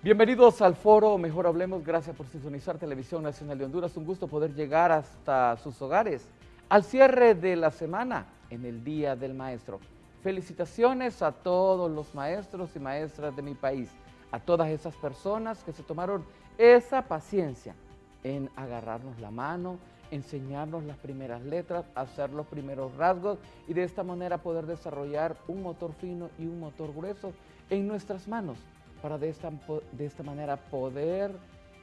Bienvenidos al foro Mejor Hablemos, gracias por sintonizar Televisión Nacional de Honduras. Un gusto poder llegar hasta sus hogares al cierre de la semana en el Día del Maestro. Felicitaciones a todos los maestros y maestras de mi país, a todas esas personas que se tomaron esa paciencia en agarrarnos la mano, enseñarnos las primeras letras, hacer los primeros rasgos y de esta manera poder desarrollar un motor fino y un motor grueso en nuestras manos, para de esta manera poder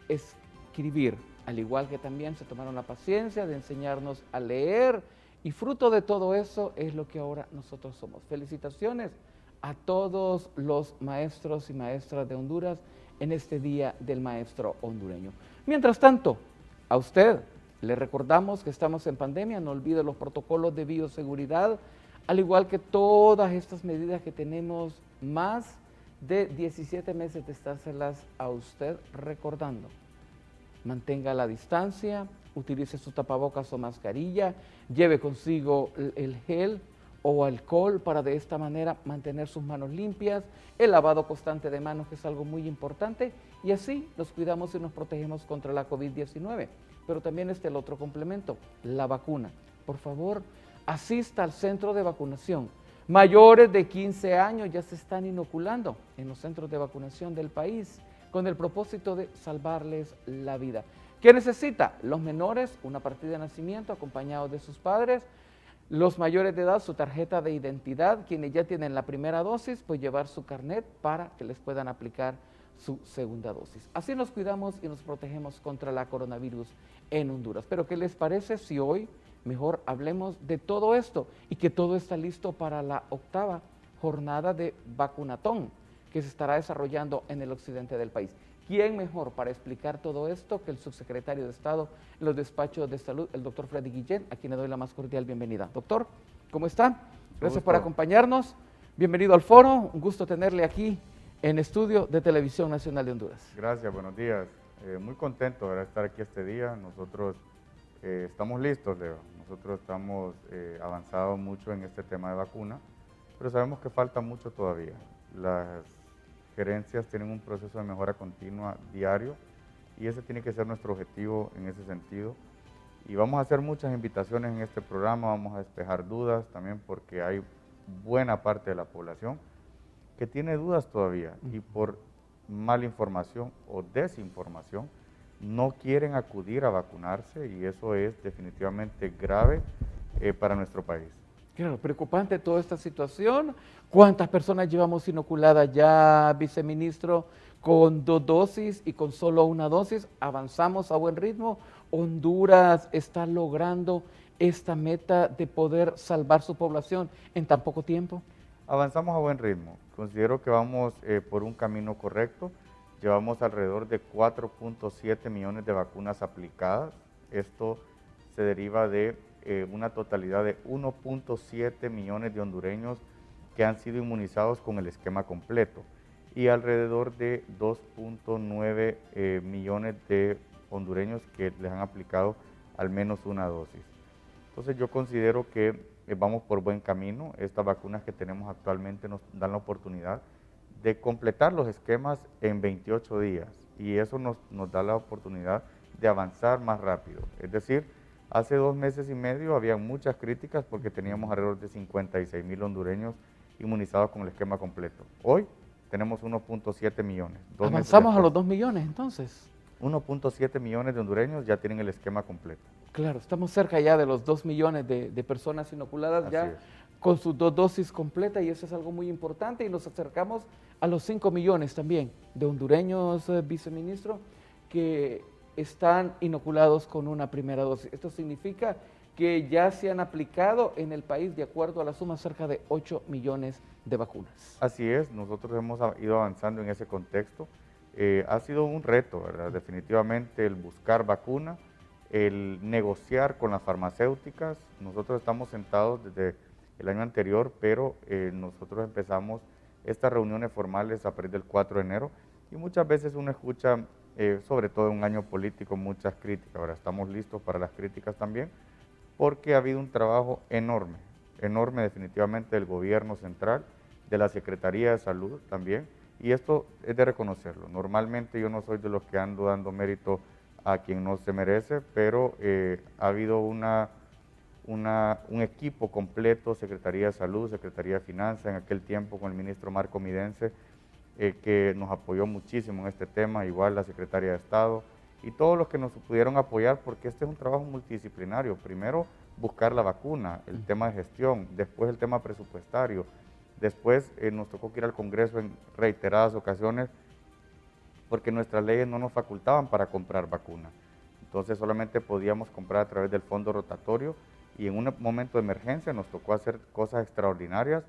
escribir, al igual que también se tomaron la paciencia de enseñarnos a leer, y fruto de todo eso es lo que ahora nosotros somos. Felicitaciones a todos los maestros y maestras de Honduras en este Día del Maestro Hondureño. Mientras tanto, a usted le recordamos que estamos en pandemia, no olvide los protocolos de bioseguridad, al igual que todas estas medidas que tenemos más de 17 meses de estárselas a usted recordando. Mantenga la distancia, utilice su tapabocas o mascarilla, lleve consigo el gel o alcohol para de esta manera mantener sus manos limpias, el lavado constante de manos, que es algo muy importante, y así nos cuidamos y nos protegemos contra la COVID-19. Pero también está el otro complemento, la vacuna. Por favor, asista al centro de vacunación. Mayores de 15 años ya se están inoculando en los centros de vacunación del país con el propósito de salvarles la vida. ¿Qué necesita? Los menores, una partida de nacimiento acompañados de sus padres. Los mayores de edad, su tarjeta de identidad. Quienes ya tienen la primera dosis, pues llevar su carnet para que les puedan aplicar su segunda dosis. Así nos cuidamos y nos protegemos contra la coronavirus en Honduras. Pero ¿qué les parece si hoy mejor hablemos de todo esto y que todo está listo para la 8ª jornada de vacunatón que se estará desarrollando en el occidente del país? ¿Quién mejor para explicar todo esto que el subsecretario de Estado en los despachos de salud, el doctor Freddy Guillén, a quien le doy la más cordial bienvenida? Doctor, ¿cómo está? Gracias por acompañarnos. Bienvenido al foro, un gusto tenerle aquí en estudio de Televisión Nacional de Honduras. Gracias, buenos días. Muy contento de estar aquí este día. Nosotros estamos listos, Leo. Nosotros estamos avanzados mucho en este tema de vacuna, pero sabemos que falta mucho todavía. Las gerencias tienen un proceso de mejora continua diario y ese tiene que ser nuestro objetivo en ese sentido. Y vamos a hacer muchas invitaciones en este programa, vamos a despejar dudas también porque hay buena parte de la población que tiene dudas todavía y por mala información o desinformación no quieren acudir a vacunarse, y eso es definitivamente grave para nuestro país. Claro, preocupante toda esta situación. ¿Cuántas personas llevamos inoculadas ya, viceministro, con 2 dosis y con solo 1 dosis? ¿Avanzamos a buen ritmo? ¿Honduras está logrando esta meta de poder salvar su población en tan poco tiempo? Avanzamos a buen ritmo. Considero que vamos por un camino correcto. Llevamos alrededor de 4.7 millones de vacunas aplicadas. Esto se deriva de una totalidad de 1.7 millones de hondureños que han sido inmunizados con el esquema completo y alrededor de 2.9 millones de hondureños que les han aplicado al menos 1 dosis. Entonces yo considero que vamos por buen camino. Estas vacunas que tenemos actualmente nos dan la oportunidad de completar los esquemas en 28 días y eso nos da la oportunidad de avanzar más rápido. Es decir, hace 2 meses y medio había muchas críticas porque teníamos alrededor de 56,000 hondureños inmunizados con el esquema completo. Hoy tenemos 1.7 millones. ¿Avanzamos a los 2 millones entonces? 1.7 millones de hondureños ya tienen el esquema completo. Claro, estamos cerca ya de los 2 millones de personas inoculadas. Así ya es. Con sus 2 dosis completas, y eso es algo muy importante, y nos acercamos a los 5 millones también de hondureños, viceministro, que están inoculados con una primera dosis. Esto significa que ya se han aplicado en el país, de acuerdo a la suma, cerca de 8 millones de vacunas. Así es, nosotros hemos ido avanzando en ese contexto. Ha sido un reto, ¿verdad? Definitivamente el buscar vacuna, el negociar con las farmacéuticas. Nosotros estamos sentados desde el año anterior, pero nosotros empezamos estas reuniones formales a partir del 4 de enero y muchas veces uno escucha, sobre todo en un año político, muchas críticas. Ahora estamos listos para las críticas también, porque ha habido un trabajo enorme definitivamente del gobierno central, de la Secretaría de Salud también, Y esto es de reconocerlo. Normalmente yo no soy de los que ando dando mérito a quien no se merece, pero ha habido un equipo completo, Secretaría de Salud, Secretaría de Finanzas, en aquel tiempo con el ministro Marco Midense, que nos apoyó muchísimo en este tema, igual la Secretaría de Estado, y todos los que nos pudieron apoyar, porque este es un trabajo multidisciplinario. Primero, buscar la vacuna, el tema de gestión, después el tema presupuestario, después nos tocó ir al Congreso en reiteradas ocasiones, porque nuestras leyes no nos facultaban para comprar vacunas. Entonces solamente podíamos comprar a través del fondo rotatorio, y en un momento de emergencia nos tocó hacer cosas extraordinarias,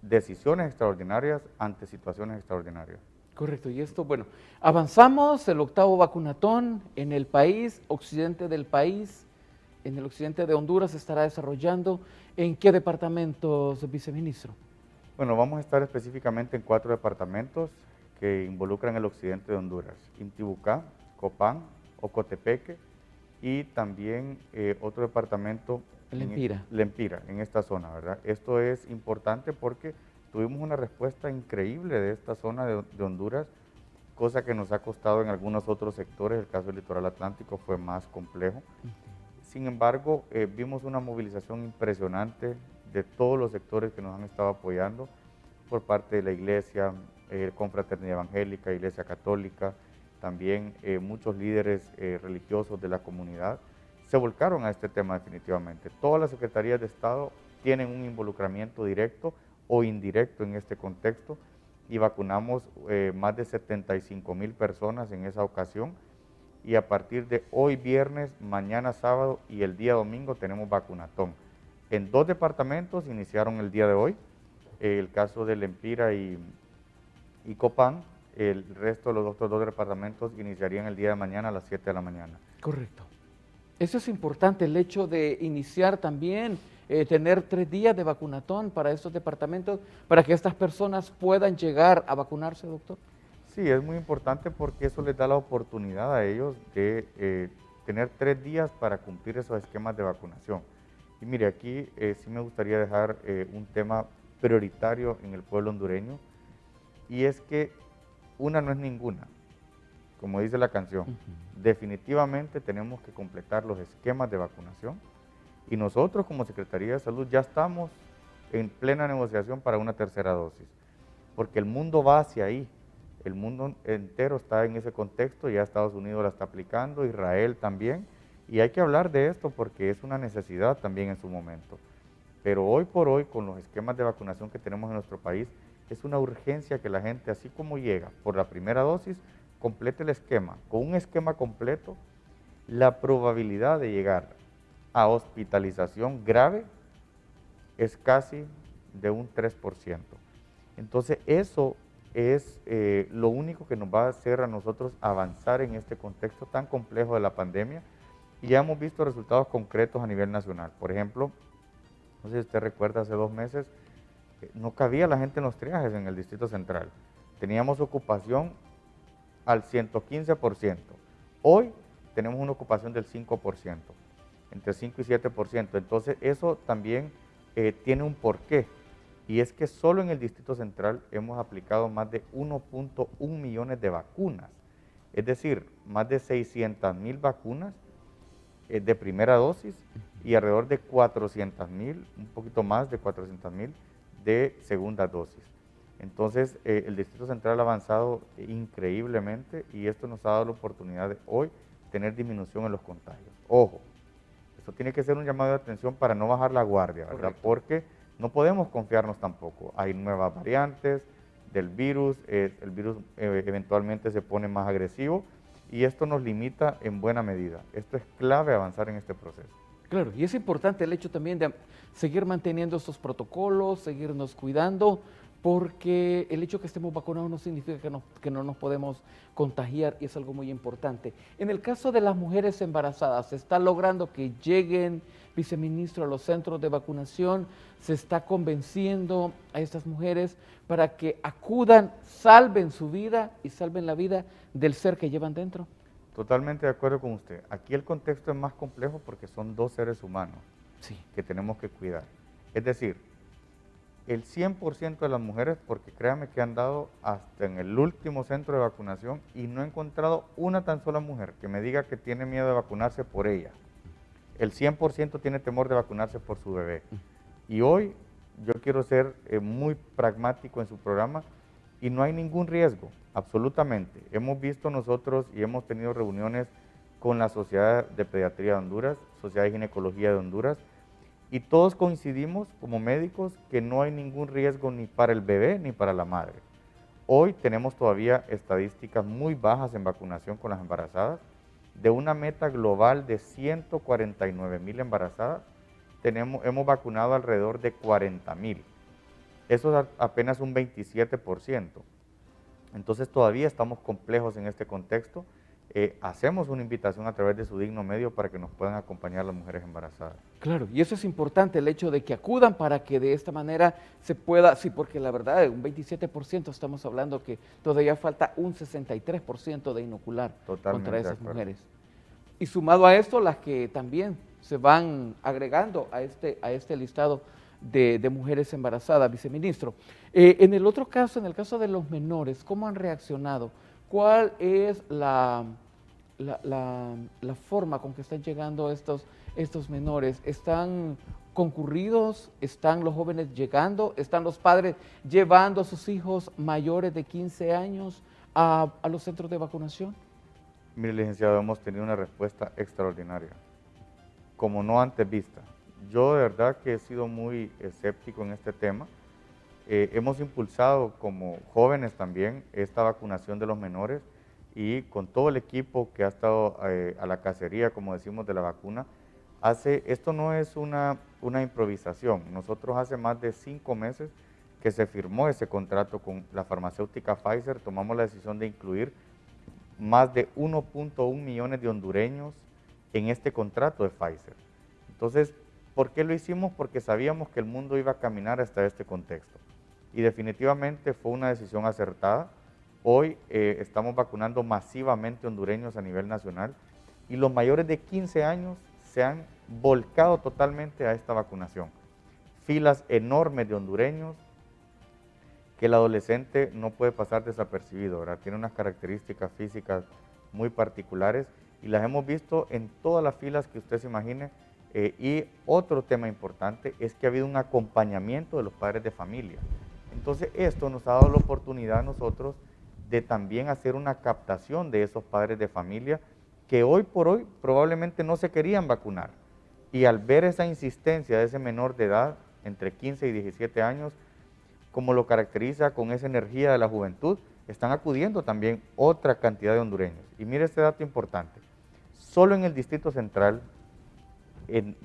decisiones extraordinarias ante situaciones extraordinarias. Correcto, y esto, bueno, avanzamos el octavo vacunatón en el país, occidente del país, en el occidente de Honduras se estará desarrollando. ¿En qué departamentos, viceministro? Bueno, vamos a estar específicamente en 4 departamentos que involucran el occidente de Honduras: Intibucá, Copán, Ocotepeque y también otro departamento, Lempira. Lempira, en esta zona, ¿verdad? Esto es importante porque tuvimos una respuesta increíble de esta zona de Honduras, cosa que nos ha costado en algunos otros sectores. El caso del litoral atlántico fue más complejo. Sin embargo, vimos una movilización impresionante de todos los sectores que nos han estado apoyando, por parte de la iglesia, confraternidad evangélica, iglesia católica, también muchos líderes religiosos de la comunidad se volcaron a este tema definitivamente. Todas las secretarías de Estado tienen un involucramiento directo o indirecto en este contexto, y vacunamos más de 75,000 personas en esa ocasión, y a partir de hoy viernes, mañana sábado y el día domingo tenemos vacunatón. En 2 departamentos iniciaron el día de hoy, el caso de Lempira y Copán. El resto de los otros 2 departamentos iniciarían el día de mañana a las 7 de la mañana. Correcto. Eso es importante, el hecho de iniciar también, tener 3 días de vacunatón para estos departamentos, para que estas personas puedan llegar a vacunarse, doctor. Sí, es muy importante porque eso les da la oportunidad a ellos de tener 3 días para cumplir esos esquemas de vacunación. Y mire, aquí sí me gustaría dejar un tema prioritario en el pueblo hondureño, y es que una no es ninguna, como dice la canción. Definitivamente tenemos que completar los esquemas de vacunación, y nosotros como Secretaría de Salud ya estamos en plena negociación para una tercera dosis, porque el mundo va hacia ahí. El mundo entero está en ese contexto, ya Estados Unidos la está aplicando, Israel también, y hay que hablar de esto porque es una necesidad también en su momento. Pero hoy por hoy, con los esquemas de vacunación que tenemos en nuestro país, es una urgencia que la gente, así como llega por la primera dosis, complete el esquema. Con un esquema completo, la probabilidad de llegar a hospitalización grave es casi de un 3%. Entonces eso es lo único que nos va a hacer a nosotros avanzar en este contexto tan complejo de la pandemia, y ya hemos visto resultados concretos a nivel nacional. Por ejemplo, no sé si usted recuerda, hace 2 meses no cabía la gente en los triajes en el Distrito Central. Teníamos ocupación al 115%. Hoy tenemos una ocupación del 5%, entre 5 y 7%. Entonces eso también tiene un porqué. Y es que solo en el Distrito Central hemos aplicado más de 1.1 millones de vacunas, es decir, más de 600,000 vacunas de primera dosis y alrededor de 400,000, un poquito más de 400,000 de segunda dosis. Entonces, el Distrito Central ha avanzado increíblemente, y esto nos ha dado la oportunidad de hoy tener disminución en los contagios. Ojo, esto tiene que ser un llamado de atención para no bajar la guardia, ¿verdad? Correcto. Porque no podemos confiarnos tampoco. Hay nuevas variantes del virus, el virus eventualmente se pone más agresivo, y esto nos limita en buena medida. Esto es clave avanzar en este proceso. Claro, y es importante el hecho también de seguir manteniendo estos protocolos, seguirnos cuidando, porque el hecho que estemos vacunados no significa que no nos podemos contagiar, y es algo muy importante. En el caso de las mujeres embarazadas, ¿se está logrando que lleguen, viceministro, a los centros de vacunación? ¿Se está convenciendo a estas mujeres para que acudan, salven su vida y salven la vida del ser que llevan dentro? Totalmente de acuerdo con usted. Aquí el contexto es más complejo porque son 2 seres humanos, sí, que tenemos que cuidar. Es decir, el 100% de las mujeres, porque créanme que han dado hasta en el último centro de vacunación y no he encontrado una tan sola mujer que me diga que tiene miedo de vacunarse por ella. El 100% tiene temor de vacunarse por su bebé. Y hoy yo quiero ser muy pragmático en su programa y no hay ningún riesgo, absolutamente. Hemos visto nosotros y hemos tenido reuniones con la Sociedad de Pediatría de Honduras, Sociedad de Ginecología de Honduras, y todos coincidimos como médicos que no hay ningún riesgo ni para el bebé ni para la madre. Hoy tenemos todavía estadísticas muy bajas en vacunación con las embarazadas. De una meta global de 149,000 embarazadas, hemos vacunado alrededor de 40,000. Eso es apenas un 27%. Entonces todavía estamos complejos en este contexto. Hacemos una invitación a través de su digno medio para que nos puedan acompañar las mujeres embarazadas. Claro, y eso es importante, el hecho de que acudan para que de esta manera se pueda, sí, porque la verdad, un 27% estamos hablando que todavía falta un 63% de inocular contra esas mujeres. Y sumado a esto, las que también se van agregando a este listado de mujeres embarazadas, viceministro. En el otro caso, en el caso de los menores, ¿cómo han reaccionado? ¿Cuál es la forma con que están llegando estos menores? ¿Están concurridos? ¿Están los jóvenes llegando? ¿Están los padres llevando a sus hijos mayores de 15 años a los centros de vacunación? Mire, licenciado, hemos tenido una respuesta extraordinaria, como no antes vista. Yo de verdad que he sido muy escéptico en este tema. Hemos impulsado como jóvenes también esta vacunación de los menores y con todo el equipo que ha estado a la cacería, como decimos, de la vacuna. Esto no es una improvisación. Nosotros hace más de 5 meses que se firmó ese contrato con la farmacéutica Pfizer, tomamos la decisión de incluir más de 1.1 millones de hondureños en este contrato de Pfizer. Entonces, ¿por qué lo hicimos? Porque sabíamos que el mundo iba a caminar hasta este contexto. Y definitivamente fue una decisión acertada. Hoy estamos vacunando masivamente hondureños a nivel nacional y los mayores de 15 años se han volcado totalmente a esta vacunación. Filas enormes de hondureños, que el adolescente no puede pasar desapercibido, ¿verdad? Tiene unas características físicas muy particulares y las hemos visto en todas las filas que usted se imagine. Y otro tema importante es que ha habido un acompañamiento de los padres de familia. Entonces esto nos ha dado la oportunidad a nosotros de también hacer una captación de esos padres de familia que hoy por hoy probablemente no se querían vacunar. Y al ver esa insistencia de ese menor de edad, entre 15 y 17 años, como lo caracteriza con esa energía de la juventud, están acudiendo también otra cantidad de hondureños. Y mire este dato importante, solo en el Distrito Central, en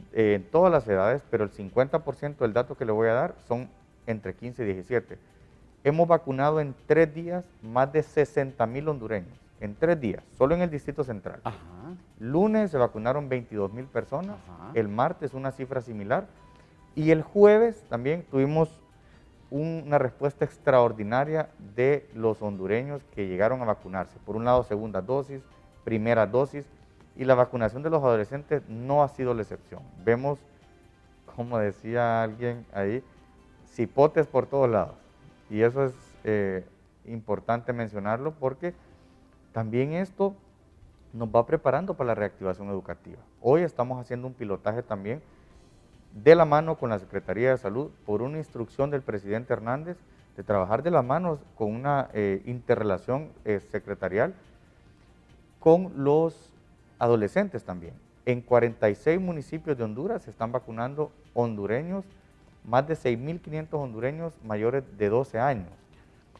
todas las edades, pero el 50% del dato que le voy a dar son entre 15 y 17. Hemos vacunado en 3 días más de 60,000 hondureños, en 3 días, solo en el Distrito Central. Ajá. Lunes se vacunaron 22,000 personas, Ajá. el martes una cifra similar, y el jueves también tuvimos una respuesta extraordinaria de los hondureños que llegaron a vacunarse. Por un lado, segunda dosis, primera dosis, y la vacunación de los adolescentes no ha sido la excepción. Vemos, como decía alguien ahí, cipotes por todos lados. Y eso es importante mencionarlo porque también esto nos va preparando para la reactivación educativa. Hoy estamos haciendo un pilotaje también de la mano con la Secretaría de Salud por una instrucción del presidente Hernández de trabajar de la mano con una interrelación secretarial con los adolescentes también. En 46 municipios de Honduras se están vacunando hondureños, más de 6,500 hondureños mayores de 12 años.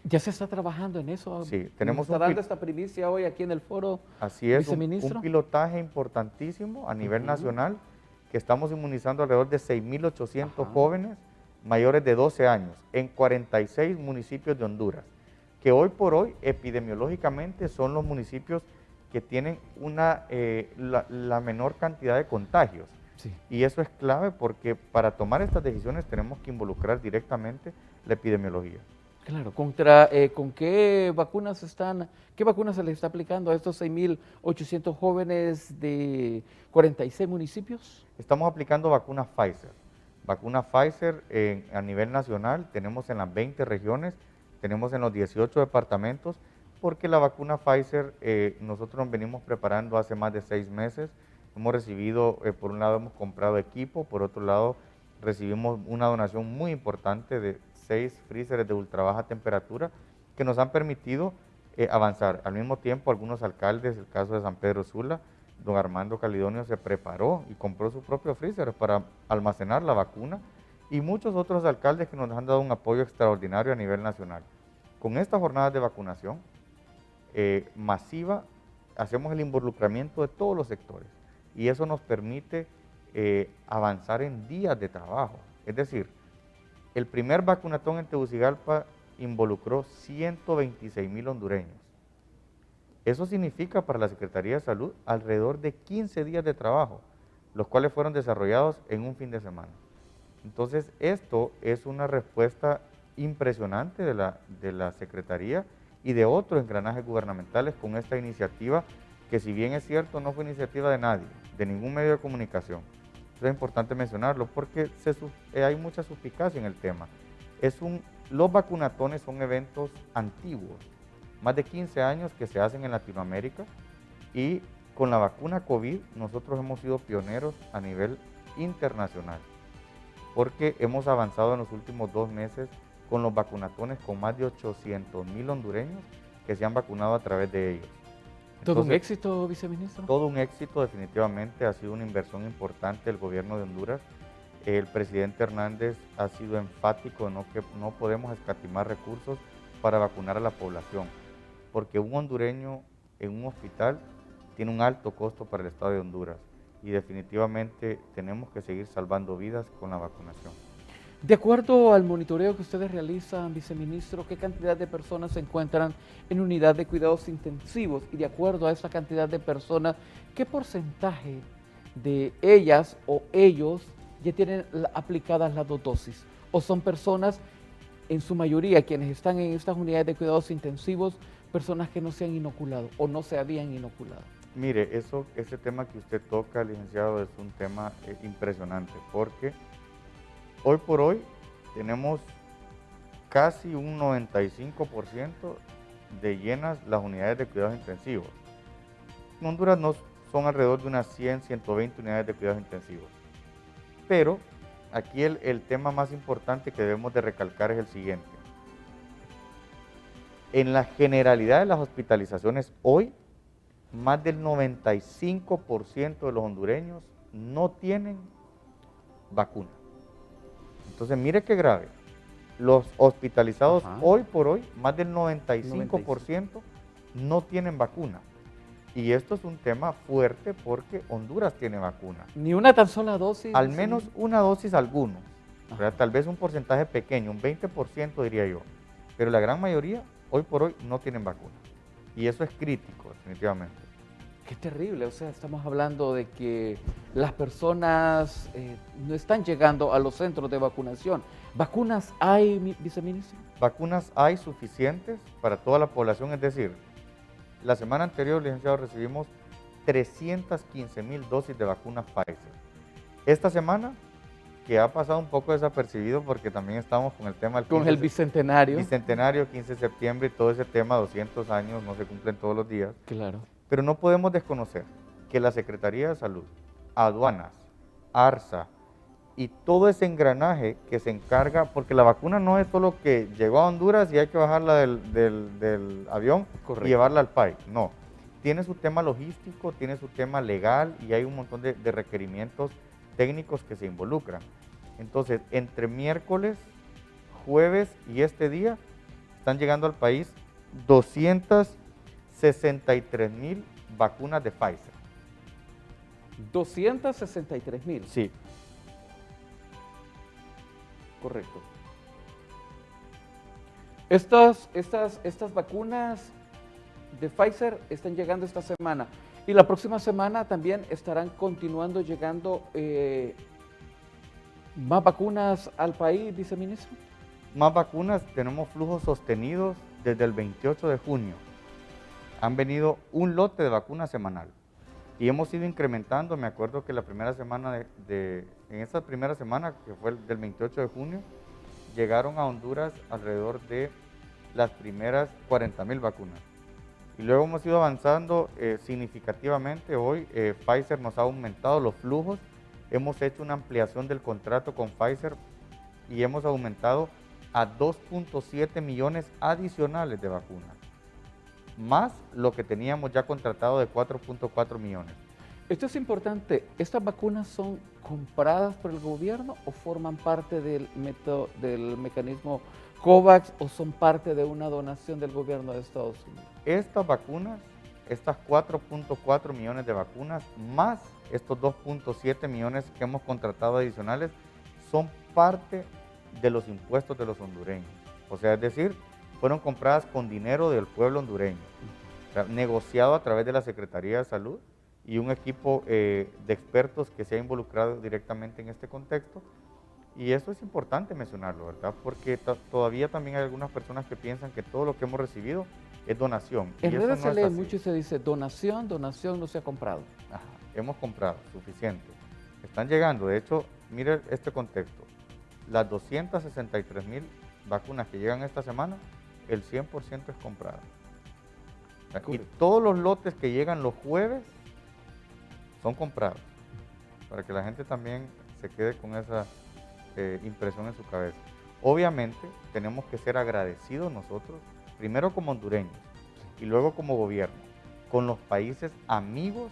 ¿Ya se está trabajando en eso? Sí, tenemos ¿Nos está dando esta primicia hoy aquí en el foro, así es, viceministro? un pilotaje importantísimo a nivel nacional, que estamos inmunizando alrededor de 6,800 jóvenes mayores de 12 años en 46 municipios de Honduras, que hoy por hoy epidemiológicamente son los municipios que tienen la menor cantidad de contagios. Sí. Y eso es clave porque para tomar estas decisiones tenemos que involucrar directamente la epidemiología. Claro, ¿con qué vacunas se les está aplicando a estos 6,800 jóvenes de 46 municipios? Estamos aplicando vacunas Pfizer. Vacuna Pfizer a nivel nacional tenemos en las 20 regiones, tenemos en los 18 departamentos, porque la vacuna Pfizer nosotros nos venimos preparando hace más de 6 meses. Hemos recibido, por un lado hemos comprado equipo, por otro lado recibimos una donación muy importante de 6 freezers de ultra baja temperatura que nos han permitido avanzar. Al mismo tiempo, algunos alcaldes, el caso de San Pedro Sula, don Armando Calidonio se preparó y compró su propio freezer para almacenar la vacuna, y muchos otros alcaldes que nos han dado un apoyo extraordinario a nivel nacional. Con estas jornadas de vacunación masiva, hacemos el involucramiento de todos los sectores y eso nos permite avanzar en días de trabajo. Es decir, el primer vacunatón en Tegucigalpa involucró 126,000 hondureños. Eso significa para la Secretaría de Salud alrededor de 15 días de trabajo, los cuales fueron desarrollados en un fin de semana. Entonces, esto es una respuesta impresionante de la Secretaría y de otros engranajes gubernamentales con esta iniciativa, que si bien es cierto, no fue iniciativa de nadie, de ningún medio de comunicación. Eso es importante mencionarlo porque hay mucha suspicacia en el tema. Los vacunatones son eventos antiguos, más de 15 años que se hacen en Latinoamérica, y con la vacuna COVID nosotros hemos sido pioneros a nivel internacional, porque hemos avanzado en los últimos 2 meses con los vacunatones con más de 800,000 hondureños que se han vacunado a través de ellos. ¿Todo un éxito, viceministro? Todo un éxito, definitivamente. Ha sido una inversión importante del gobierno de Honduras. El presidente Hernández ha sido enfático en que no podemos escatimar recursos para vacunar a la población, porque un hondureño en un hospital tiene un alto costo para el Estado de Honduras y definitivamente tenemos que seguir salvando vidas con la vacunación. De acuerdo al monitoreo que ustedes realizan, viceministro, ¿qué cantidad de personas se encuentran en unidad de cuidados intensivos? Y de acuerdo a esa cantidad de personas, ¿qué porcentaje de ellas o ellos ya tienen aplicadas las 2 dosis? ¿O son personas, en su mayoría, quienes están en estas unidades de cuidados intensivos, personas que no se han inoculado o no se habían inoculado? Mire, ese tema que usted toca, licenciado, es un tema impresionante, porque hoy por hoy tenemos casi un 95% de llenas las unidades de cuidados intensivos. En Honduras son alrededor de unas 100, 120 unidades de cuidados intensivos. Pero aquí el tema más importante que debemos de recalcar es el siguiente. En la generalidad de las hospitalizaciones hoy, más del 95% de los hondureños no tienen vacuna. Entonces, mire qué grave. Los hospitalizados hoy por hoy, más del 95% no tienen vacuna. Y esto es un tema fuerte porque Honduras tiene vacuna. ¿Ni una tan sola dosis? Al menos una dosis algunos. Tal vez un porcentaje pequeño, un 20% diría yo. Pero la gran mayoría, hoy por hoy, no tienen vacuna. Y eso es crítico, definitivamente. Qué terrible, o sea, estamos hablando de que las personas no están llegando a los centros de vacunación. ¿Vacunas hay, viceministro? Vacunas hay suficientes para toda la población, es decir, la semana anterior, licenciado, recibimos 315,000 dosis de vacuna Pfizer. Esta semana, que ha pasado un poco desapercibido porque también estamos con el tema del bicentenario. Bicentenario, 15 de septiembre y todo ese tema, 200 años, no se cumplen todos los días. Claro. Pero no podemos desconocer que la Secretaría de Salud, Aduanas, ARSA y todo ese engranaje que se encarga, porque la vacuna no es solo que llegó a Honduras y hay que bajarla del avión y llevarla al país, no. Tiene su tema logístico, tiene su tema legal y hay un montón de requerimientos técnicos que se involucran. Entonces, entre miércoles, jueves y este día, están llegando al país 263,000 vacunas de Pfizer. 263,000. Sí. Correcto. Estas vacunas de Pfizer están llegando esta semana y la próxima semana también estarán continuando llegando más vacunas al país, viceministro. Más vacunas, tenemos flujos sostenidos desde el 28 de junio. Han venido un lote de vacunas semanal. Y hemos ido incrementando. Me acuerdo que la primera semana en esa primera semana, que fue del 28 de junio, llegaron a Honduras alrededor de las primeras 40,000 vacunas. Y luego hemos ido avanzando significativamente. Hoy Pfizer nos ha aumentado los flujos. Hemos hecho una ampliación del contrato con Pfizer y hemos aumentado a 2.7 millones adicionales de vacunas, más lo que teníamos ya contratado de 4.4 millones. Esto es importante. ¿Estas vacunas son compradas por el gobierno o forman parte del mecanismo COVAX o son parte de una donación del gobierno de Estados Unidos? Estas vacunas, estas 4.4 millones de vacunas, más estos 2.7 millones que hemos contratado adicionales, son parte de los impuestos de los hondureños. O sea, es decir, fueron compradas con dinero del pueblo hondureño, o sea, negociado a través de la Secretaría de Salud y un equipo de expertos que se ha involucrado directamente en este contexto. Y eso es importante mencionarlo, ¿verdad? Porque todavía también hay algunas personas que piensan que todo lo que hemos recibido es donación. En y redes eso no se lee es así. mucho y se dice donación, donación, no se ha comprado. Ajá, hemos comprado suficiente. Están llegando, de hecho, mire este contexto. Las 263,000 vacunas que llegan esta semana, el 100% es comprado. Y todos los lotes que llegan los jueves son comprados, para que la gente también se quede con esa impresión en su cabeza. Obviamente tenemos que ser agradecidos nosotros, primero como hondureños y luego como gobierno, con los países amigos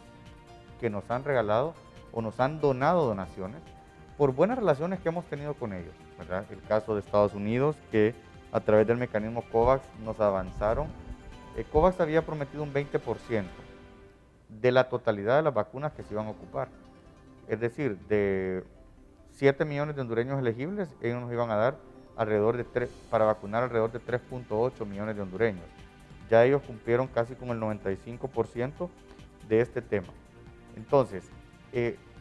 que nos han regalado o nos han donado donaciones por buenas relaciones que hemos tenido con ellos, ¿verdad? El caso de Estados Unidos, que a través del mecanismo COVAX nos avanzaron. COVAX había prometido un 20% de la totalidad de las vacunas que se iban a ocupar. Es decir, de 7 millones de hondureños elegibles, ellos nos iban a dar para vacunar alrededor de 3.8 millones de hondureños. Ya ellos cumplieron casi con el 95% de este tema. Entonces,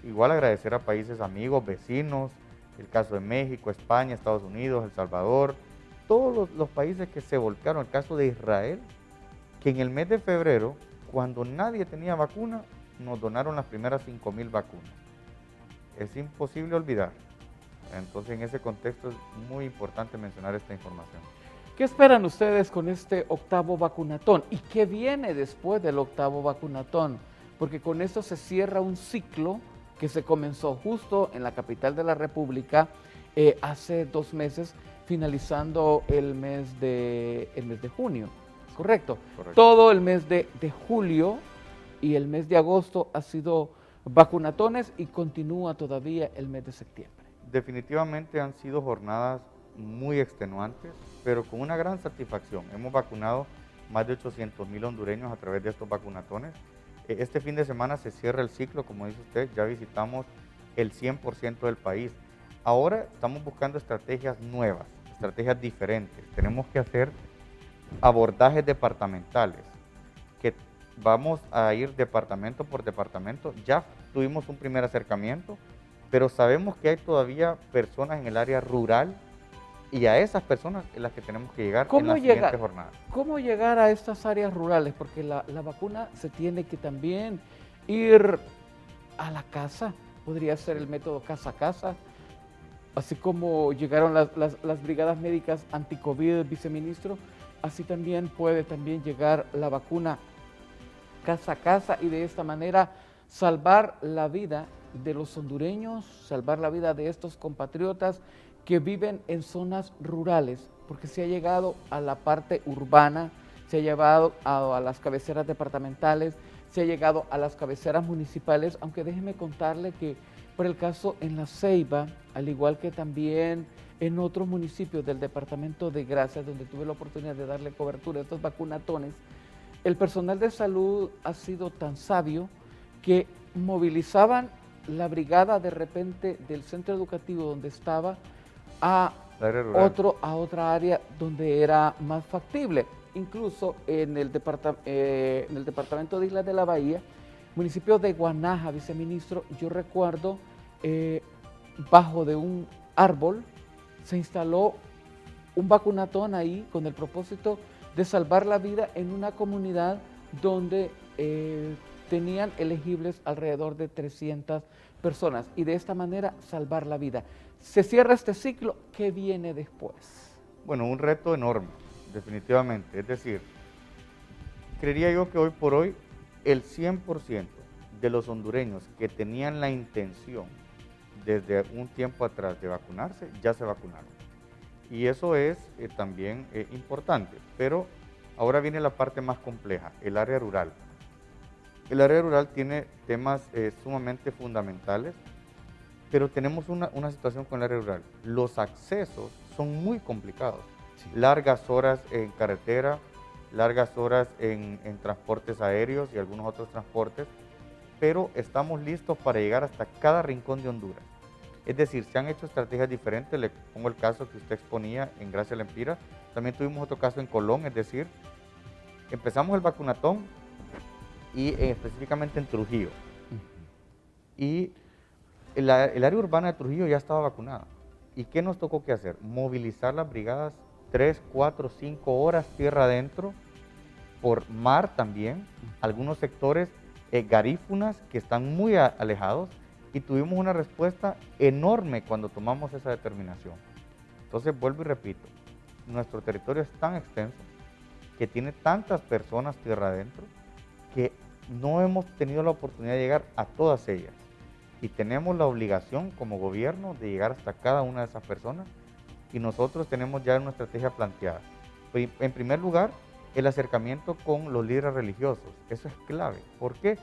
igual agradecer a países amigos, vecinos, el caso de México, España, Estados Unidos, El Salvador, todos los países que se volcaron. El caso de Israel, que en el mes de febrero, cuando nadie tenía vacuna, nos donaron las primeras 5,000 vacunas. Es imposible olvidar. Entonces, en ese contexto es muy importante mencionar esta información. ¿Qué esperan ustedes con este octavo vacunatón? ¿Y qué viene después del octavo vacunatón? Porque con esto se cierra un ciclo que se comenzó justo en la capital de la República hace 2 meses, finalizando el mes de junio. ¿Correcto? Correcto. Todo el mes de julio y el mes de agosto ha sido vacunatones y continúa todavía el mes de septiembre. Definitivamente han sido jornadas muy extenuantes, pero con una gran satisfacción. Hemos vacunado más de 800,000 hondureños a través de estos vacunatones. Este fin de semana se cierra el ciclo, como dice usted, ya visitamos el 100% del país. Ahora estamos buscando estrategias nuevas, estrategias diferentes. Tenemos que hacer abordajes departamentales, que vamos a ir departamento por departamento. Ya tuvimos un primer acercamiento, pero sabemos que hay todavía personas en el área rural y a esas personas en las que tenemos que llegar en las siguientes jornadas. ¿Cómo llegar a estas áreas rurales? Porque la vacuna se tiene que también ir a la casa, podría ser el método casa a casa, así como llegaron las brigadas médicas anti-COVID, viceministro, así también puede llegar la vacuna casa a casa y de esta manera salvar la vida de los hondureños, salvar la vida de estos compatriotas que viven en zonas rurales, porque se ha llegado a la parte urbana, se ha llevado a las cabeceras departamentales, se ha llegado a las cabeceras municipales, aunque déjeme contarle que por el caso en La Ceiba, al igual que también en otros municipios del departamento de Gracias, donde tuve la oportunidad de darle cobertura a estos vacunatones, el personal de salud ha sido tan sabio que movilizaban la brigada de repente del centro educativo donde estaba a otra área donde era más factible. Incluso en el departamento de Islas de la Bahía, municipio de Guanaja, viceministro, yo recuerdo bajo de un árbol se instaló un vacunatón ahí con el propósito de salvar la vida en una comunidad donde tenían elegibles alrededor de 300 personas y de esta manera salvar la vida. Se cierra este ciclo, ¿qué viene después? Bueno, un reto enorme, definitivamente. Es decir, creería yo que hoy por hoy el 100% de los hondureños que tenían la intención desde un tiempo atrás de vacunarse, ya se vacunaron. Y eso es también importante, pero ahora viene la parte más compleja, el área rural. El área rural tiene temas sumamente fundamentales, pero tenemos una situación con el área rural. Los accesos son muy complicados. Sí. Largas horas en carretera, largas horas en transportes aéreos y algunos otros transportes, pero estamos listos para llegar hasta cada rincón de Honduras. Es decir, se han hecho estrategias diferentes. Le pongo el caso que usted exponía en Gracia Lempira. También tuvimos otro caso en Colón, es decir, empezamos el vacunatón y específicamente en Trujillo. Y el área urbana de Trujillo ya estaba vacunada. ¿Y qué nos tocó que hacer? Movilizar las brigadas 3, 4, 5 horas tierra adentro, por mar también, algunos sectores garífunas que están muy alejados, y tuvimos una respuesta enorme cuando tomamos esa determinación. Entonces, vuelvo y repito, nuestro territorio es tan extenso, que tiene tantas personas tierra adentro, que no hemos tenido la oportunidad de llegar a todas ellas. Y tenemos la obligación como gobierno de llegar hasta cada una de esas personas, y nosotros tenemos ya una estrategia planteada. En primer lugar, el acercamiento con los líderes religiosos, eso es clave. ¿Por qué?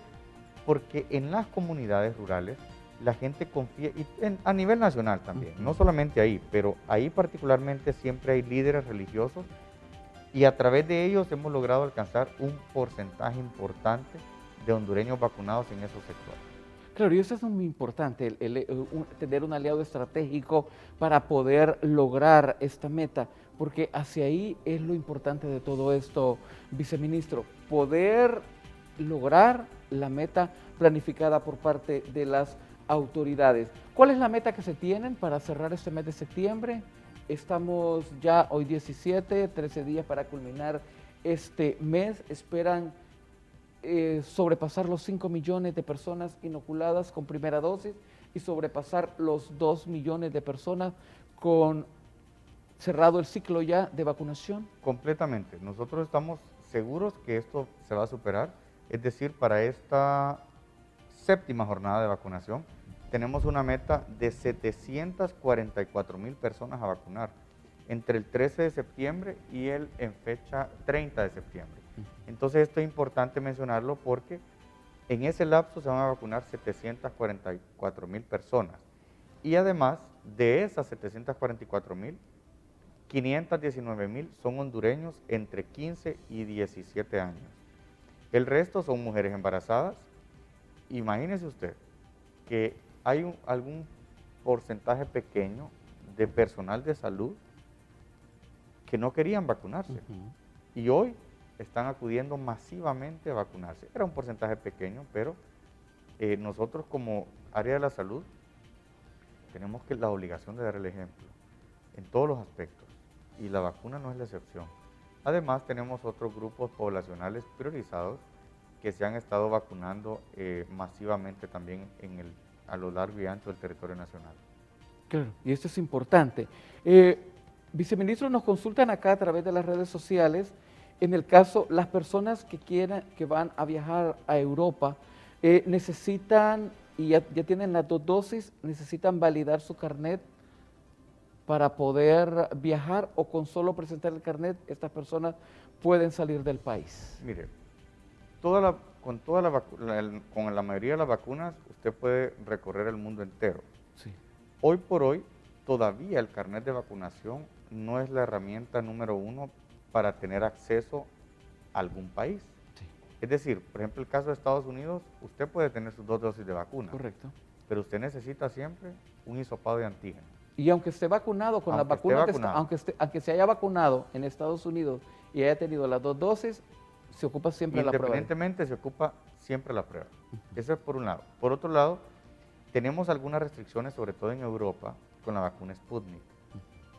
Porque en las comunidades rurales la gente confía, y a nivel nacional también, no solamente ahí, pero ahí particularmente siempre hay líderes religiosos, y a través de ellos hemos logrado alcanzar un porcentaje importante de hondureños vacunados en esos sectores. Claro, y eso es muy importante, tener un aliado estratégico para poder lograr esta meta, porque hacia ahí es lo importante de todo esto, viceministro, poder lograr la meta planificada por parte de las autoridades. ¿Cuál es la meta que se tienen para cerrar este mes de septiembre? Estamos ya hoy 17, 13 días para culminar este mes. Esperan sobrepasar los 5 millones de personas inoculadas con primera dosis y sobrepasar los 2 millones de personas con cerrado el ciclo ya de vacunación. Completamente. Nosotros estamos seguros que esto se va a superar. Es decir, para esta séptima jornada de vacunación, tenemos una meta de 744,000 personas a vacunar entre el 13 de septiembre y en fecha 30 de septiembre. Entonces esto es importante mencionarlo porque en ese lapso se van a vacunar 744,000 personas. Y además de esas 744,000, 519,000 son hondureños entre 15 y 17 años. El resto son mujeres embarazadas. Imagínese usted que hay algún porcentaje pequeño de personal de salud que no querían vacunarse. Y hoy están acudiendo masivamente a vacunarse. Era un porcentaje pequeño, pero nosotros como área de la salud tenemos la obligación de dar el ejemplo en todos los aspectos, y la vacuna no es la excepción. Además, tenemos otros grupos poblacionales priorizados que se han estado vacunando masivamente también a lo largo y ancho del territorio nacional. Claro, y esto es importante. Viceministro, nos consultan acá a través de las redes sociales. En el caso, las personas que van a viajar a Europa, necesitan, y ya tienen las 2 dosis, necesitan validar su carnet para poder viajar, o con solo presentar el carnet, estas personas pueden salir del país. Mire, con la mayoría de las vacunas, usted puede recorrer el mundo entero. Sí. Hoy por hoy, todavía el carnet de vacunación no es la herramienta número 1 para tener acceso a algún país. Sí. Es decir, por ejemplo, el caso de Estados Unidos, usted puede tener sus 2 dosis de vacuna. Correcto. Pero usted necesita siempre un hisopado de antígeno. Y aunque esté vacunado con las vacunas, aunque se haya vacunado en Estados Unidos y haya tenido las 2 dosis, se ocupa siempre la prueba. Independientemente, se ocupa siempre la prueba. Eso es por un lado. Por otro lado, tenemos algunas restricciones, sobre todo en Europa, con la vacuna Sputnik.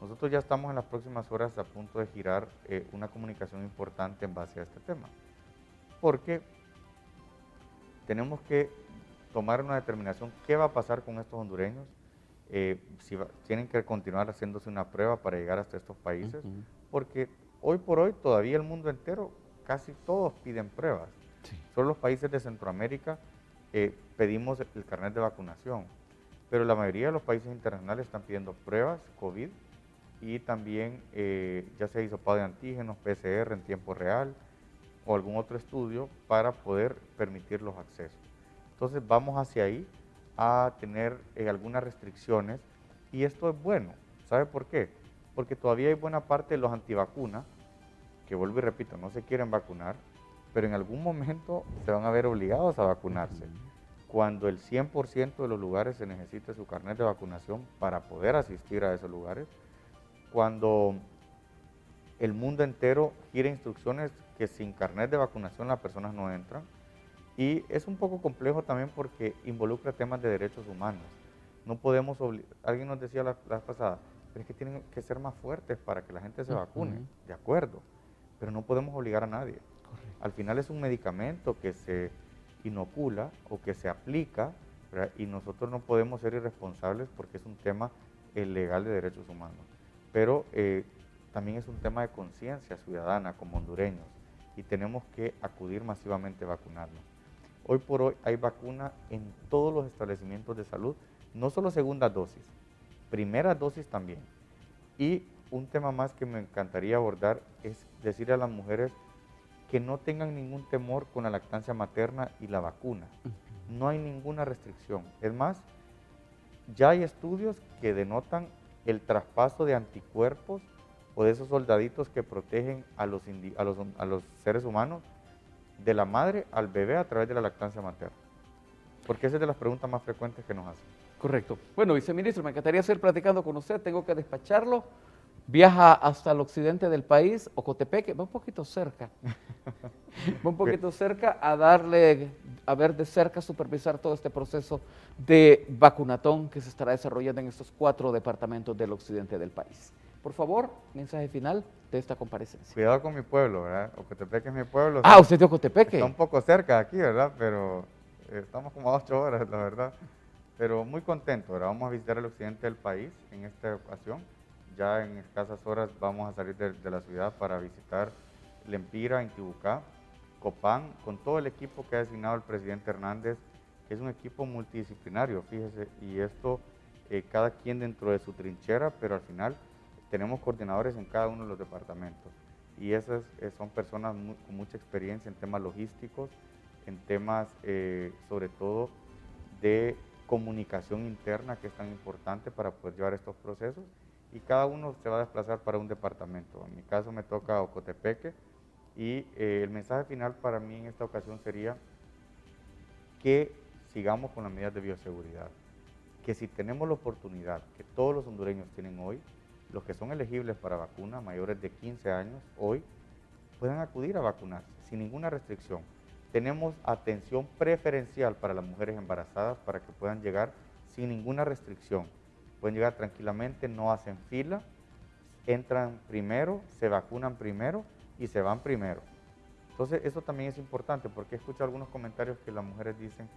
Nosotros ya estamos en las próximas horas a punto de girar una comunicación importante en base a este tema. Porque tenemos que tomar una determinación, ¿qué va a pasar con estos hondureños? Tienen que continuar haciéndose una prueba para llegar hasta estos países, porque hoy por hoy todavía el mundo entero, casi todos piden pruebas. Sí. Solo los países de Centroamérica pedimos el carnet de vacunación, pero la mayoría de los países internacionales están pidiendo pruebas COVID y también ya sea hisopado de antígenos, PCR en tiempo real o algún otro estudio para poder permitir los accesos. Entonces vamos hacia ahí a tener algunas restricciones y esto es bueno. ¿Sabe por qué? Porque todavía hay buena parte de los antivacunas que, vuelvo y repito, no se quieren vacunar, pero en algún momento se van a ver obligados a vacunarse. Cuando el 100% de los lugares se necesite su carnet de vacunación para poder asistir a esos lugares, cuando el mundo entero quiere instrucciones que sin carnet de vacunación las personas no entran. Y es un poco complejo también porque involucra temas de derechos humanos. No podemos alguien nos decía la vez pasada, pero es que tienen que ser más fuertes para que la gente se vacune, de acuerdo, pero no podemos obligar a nadie. Correcto. Al final es un medicamento que se inocula o que se aplica, ¿verdad? Y nosotros no podemos ser irresponsables porque es un tema legal de derechos humanos. Pero también es un tema de conciencia ciudadana como hondureños y tenemos que acudir masivamente a vacunarnos. Hoy por hoy hay vacuna en todos los establecimientos de salud, no solo segundas dosis, primeras dosis también. Y un tema más que me encantaría abordar es decirle a las mujeres que no tengan ningún temor con la lactancia materna y la vacuna. No hay ninguna restricción. Es más, ya hay estudios que denotan el traspaso de anticuerpos o de esos soldaditos que protegen a los seres humanos de la madre al bebé a través de la lactancia materna. Porque esa es de las preguntas más frecuentes que nos hacen. Correcto. Bueno, viceministro, me encantaría seguir platicando con usted, tengo que despacharlo. Viaja hasta el occidente del país, Ocotepeque, va un poquito cerca. Va un poquito cerca a ver de cerca, supervisar todo este proceso de vacunatón que se estará desarrollando en estos 4 departamentos del occidente del país. Por favor, mensaje final de esta comparecencia. Cuidado con mi pueblo, ¿verdad? Ocotepeque es mi pueblo. Ah, usted es de Ocotepeque. Está un poco cerca de aquí, ¿verdad? Pero estamos como a 8 horas, la verdad. Pero muy contento, ¿verdad? Vamos a visitar el occidente del país en esta ocasión. Ya en escasas horas vamos a salir de la ciudad para visitar Lempira, Intibucá, Copán, con todo el equipo que ha designado el presidente Hernández, que es un equipo multidisciplinario, fíjese, y esto cada quien dentro de su trinchera, pero al final tenemos coordinadores en cada uno de los departamentos. Y esas son personas con mucha experiencia en temas logísticos, en temas sobre todo de comunicación interna, que es tan importante para poder llevar estos procesos. Y cada uno se va a desplazar para un departamento. En mi caso me toca Ocotepeque y el mensaje final para mí en esta ocasión sería que sigamos con las medidas de bioseguridad, que si tenemos la oportunidad que todos los hondureños tienen hoy, los que son elegibles para vacuna, mayores de 15 años, hoy puedan acudir a vacunarse sin ninguna restricción. Tenemos atención preferencial para las mujeres embarazadas para que puedan llegar sin ninguna restricción. Pueden llegar tranquilamente, no hacen fila, entran primero, se vacunan primero y se van primero. Entonces, eso también es importante porque escucho algunos comentarios que las mujeres dicen,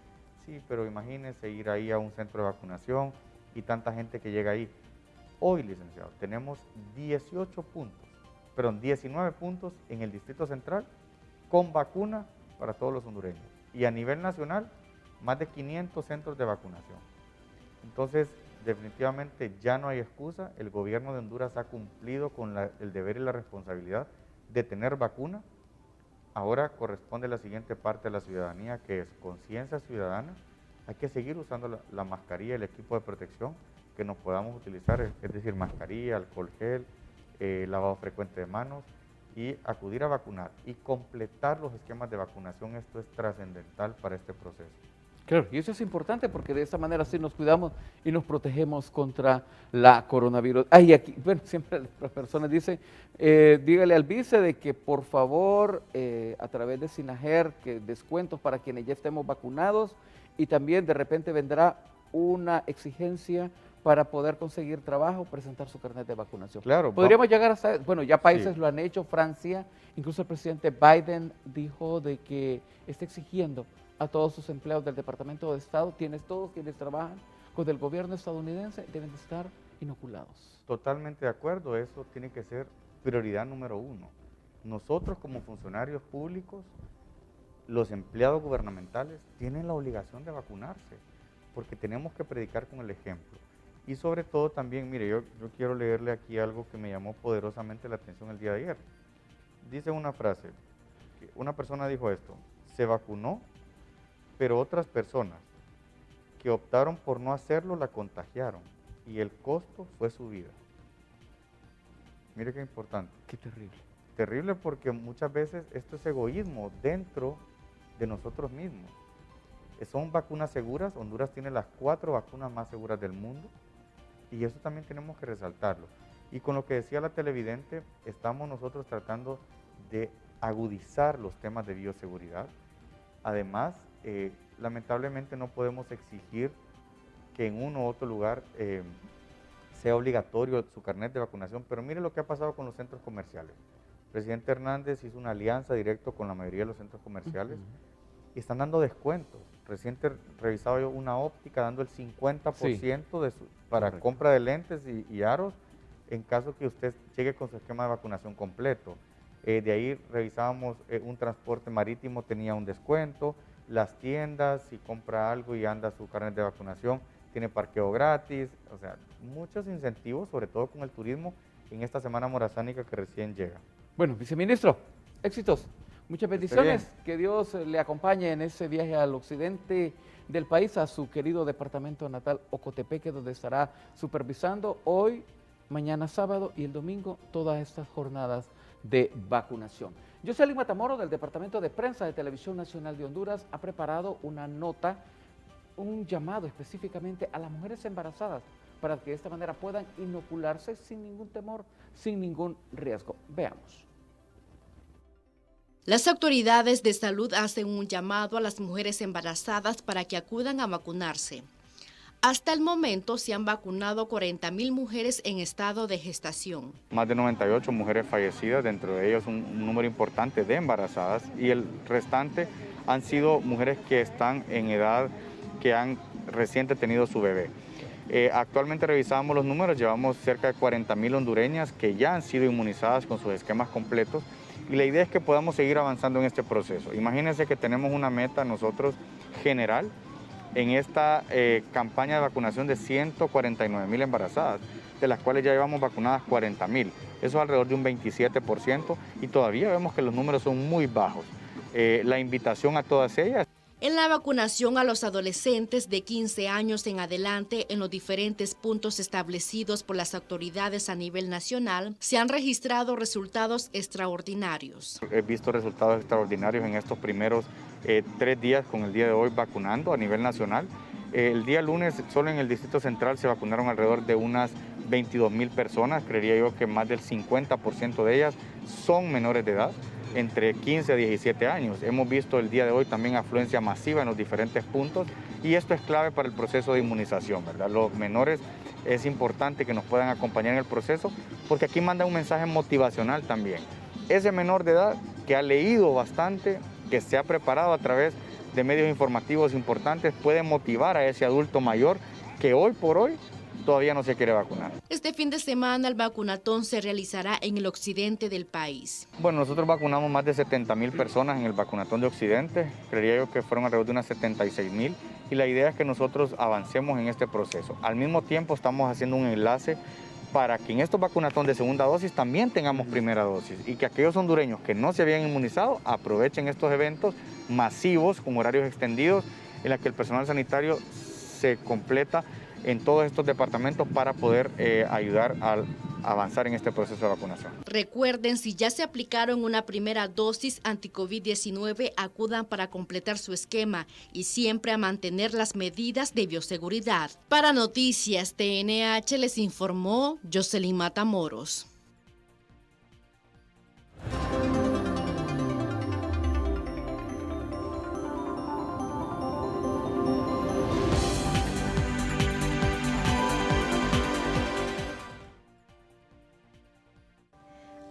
sí, pero imagínense ir ahí a un centro de vacunación y tanta gente que llega ahí. Hoy, licenciado, tenemos 19 puntos en el Distrito Central con vacuna para todos los hondureños. Y a nivel nacional, más de 500 centros de vacunación. Entonces, definitivamente ya no hay excusa. El gobierno de Honduras ha cumplido con el deber y la responsabilidad de tener vacuna. Ahora corresponde la siguiente parte de la ciudadanía, que es conciencia ciudadana. Hay que seguir usando la mascarilla, el equipo de protección que nos podamos utilizar, es decir, mascarilla, alcohol gel, lavado frecuente de manos y acudir a vacunar y completar los esquemas de vacunación. Esto es trascendental para este proceso. Claro, y eso es importante porque de esta manera sí nos cuidamos y nos protegemos contra la coronavirus. Ay, aquí, bueno, siempre las personas dicen, dígale al vice de que por favor, a través de Sinajer, que descuentos para quienes ya estemos vacunados y también de repente vendrá una exigencia para poder conseguir trabajo, presentar su carnet de vacunación. Claro. Podríamos llegar hasta, bueno, ya países Sí. lo han hecho, Francia, incluso el presidente Biden dijo de que está exigiendo a todos sus empleados del Departamento de Estado, todos quienes trabajan con el gobierno estadounidense deben de estar inoculados. Totalmente de acuerdo, eso tiene que ser prioridad número uno. Nosotros como funcionarios públicos, los empleados gubernamentales tienen la obligación de vacunarse, porque tenemos que predicar con el ejemplo. Y sobre todo también, mire, yo quiero leerle aquí algo que me llamó poderosamente la atención el día de ayer. Dice una frase, una persona dijo esto: se vacunó, pero otras personas que optaron por no hacerlo la contagiaron y el costo fue su vida. Mire qué importante. Qué terrible. Terrible porque muchas veces esto es egoísmo dentro de nosotros mismos. Son vacunas seguras, Honduras tiene las 4 vacunas más seguras del mundo y eso también tenemos que resaltarlo. Y con lo que decía la televidente, estamos nosotros tratando de agudizar los temas de bioseguridad. Además, lamentablemente no podemos exigir que en uno u otro lugar sea obligatorio su carnet de vacunación, pero mire lo que ha pasado con los centros comerciales. El presidente Hernández hizo una alianza directa con la mayoría de los centros comerciales y están dando descuentos. Reciente revisaba yo una óptica dando el 50% para compra de lentes y aros en caso que usted llegue con su esquema de vacunación completo. De ahí revisábamos un transporte marítimo, tenía un descuento, las tiendas, si compra algo y anda su carnet de vacunación, tiene parqueo gratis, o sea, muchos incentivos, sobre todo con el turismo en esta semana morazánica que recién llega. Bueno, viceministro, éxitos, muchas bendiciones, que Dios le acompañe en ese viaje al occidente del país, a su querido departamento natal Ocotepeque, donde estará supervisando hoy, mañana sábado y el domingo todas estas jornadas de vacunación. Jocelyn Matamoro, del Departamento de Prensa de Televisión Nacional de Honduras, ha preparado una nota, un llamado específicamente a las mujeres embarazadas para que de esta manera puedan inocularse sin ningún temor, sin ningún riesgo. Veamos. Las autoridades de salud hacen un llamado a las mujeres embarazadas para que acudan a vacunarse. Hasta el momento se han vacunado 40,000 mujeres en estado de gestación. Más de 98 mujeres fallecidas, dentro de ellos un número importante de embarazadas, y el restante han sido mujeres que están en edad, que han reciente tenido su bebé. Actualmente revisamos los números, llevamos cerca de 40,000 hondureñas que ya han sido inmunizadas con sus esquemas completos y la idea es que podamos seguir avanzando en este proceso. Imagínense que tenemos una meta nosotros general en esta campaña de vacunación de 149,000 embarazadas, de las cuales ya llevamos vacunadas 40,000. Eso es alrededor de un 27% y todavía vemos que los números son muy bajos. La invitación a todas ellas. En la vacunación a los adolescentes de 15 años en adelante en los diferentes puntos establecidos por las autoridades a nivel nacional, se han registrado resultados extraordinarios. He visto resultados extraordinarios en estos primeros 3 días con el día de hoy vacunando a nivel nacional. El día lunes solo en el Distrito Central se vacunaron alrededor de unas 22,000 personas, creería yo que más del 50% de ellas son menores de edad, entre 15 a 17 años. Hemos visto el día de hoy también afluencia masiva en los diferentes puntos y esto es clave para el proceso de inmunización, ¿verdad? Los menores es importante que nos puedan acompañar en el proceso porque aquí manda un mensaje motivacional también. Ese menor de edad que ha leído bastante, que se ha preparado a través de medios informativos importantes, puede motivar a ese adulto mayor que hoy por hoy todavía no se quiere vacunar. Este fin de semana el vacunatón se realizará en el occidente del país. Bueno, nosotros vacunamos más de 70,000 personas en el vacunatón de occidente, creería yo que fueron alrededor de unas 76,000 y la idea es que nosotros avancemos en este proceso. Al mismo tiempo estamos haciendo un enlace para que en estos vacunatón de segunda dosis también tengamos primera dosis y que aquellos hondureños que no se habían inmunizado aprovechen estos eventos masivos con horarios extendidos en los que el personal sanitario se completa en todos estos departamentos para poder ayudar a avanzar en este proceso de vacunación. Recuerden, si ya se aplicaron una primera dosis anti-COVID-19, acudan para completar su esquema y siempre a mantener las medidas de bioseguridad. Para Noticias TNH les informó Jocelyn Matamoros.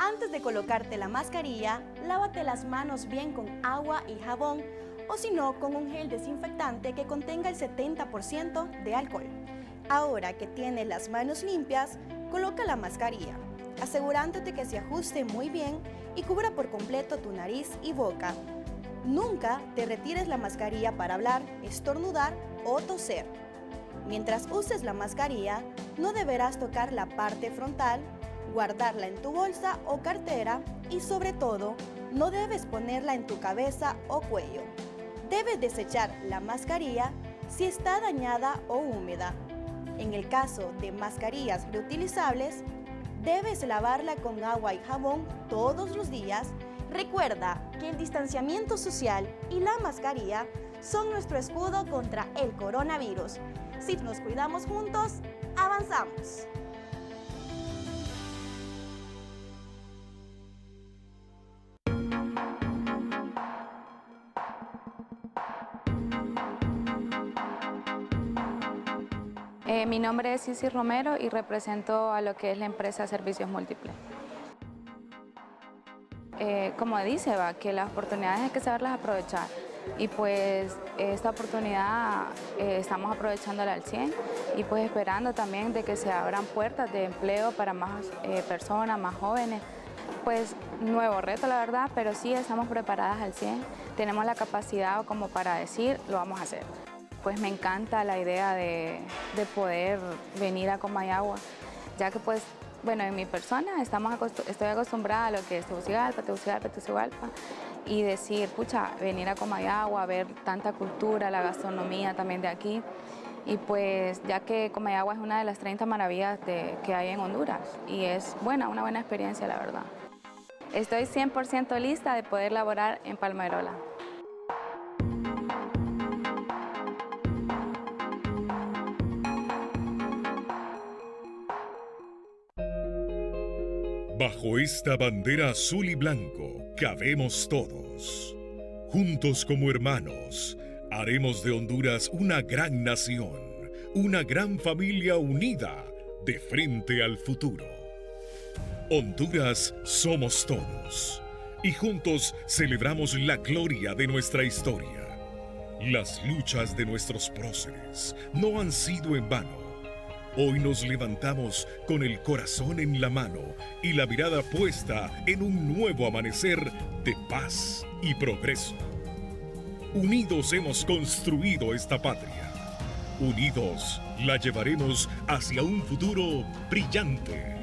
Antes de colocarte la mascarilla, lávate las manos bien con agua y jabón o si no, con un gel desinfectante que contenga el 70% de alcohol. Ahora que tienes las manos limpias, coloca la mascarilla, asegurándote que se ajuste muy bien y cubra por completo tu nariz y boca. Nunca te retires la mascarilla para hablar, estornudar o toser. Mientras uses la mascarilla, no deberás tocar la parte frontal, guardarla en tu bolsa o cartera y sobre todo, no debes ponerla en tu cabeza o cuello. Debes desechar la mascarilla si está dañada o húmeda. En el caso de mascarillas reutilizables, debes lavarla con agua y jabón todos los días. Recuerda que el distanciamiento social y la mascarilla son nuestro escudo contra el coronavirus. Si nos cuidamos juntos, avanzamos. Mi nombre es Cici Romero y represento a lo que es la empresa Servicios Múltiples. Como dice, que las oportunidades hay que saberlas aprovechar y pues esta oportunidad estamos aprovechándola al 100 y pues esperando también de que se abran puertas de empleo para más personas, más jóvenes. Pues nuevo reto la verdad, pero sí estamos preparadas al 100, tenemos la capacidad como para decir lo vamos a hacer. Pues me encanta la idea de poder venir a Comayagua, ya que pues, bueno, en mi persona estoy acostumbrada a lo que es Tegucigalpa, y decir, pucha, venir a Comayagua, ver tanta cultura, la gastronomía también de aquí, y pues ya que Comayagua es una de las 30 maravillas que hay en Honduras, y es una buena experiencia, la verdad. Estoy 100% lista de poder laborar en Palmarola. Bajo esta bandera azul y blanco cabemos todos. Juntos como hermanos, haremos de Honduras una gran nación, una gran familia unida de frente al futuro. Honduras somos todos, y juntos celebramos la gloria de nuestra historia. Las luchas de nuestros próceres no han sido en vano. Hoy nos levantamos con el corazón en la mano y la mirada puesta en un nuevo amanecer de paz y progreso. Unidos hemos construido esta patria. Unidos la llevaremos hacia un futuro brillante.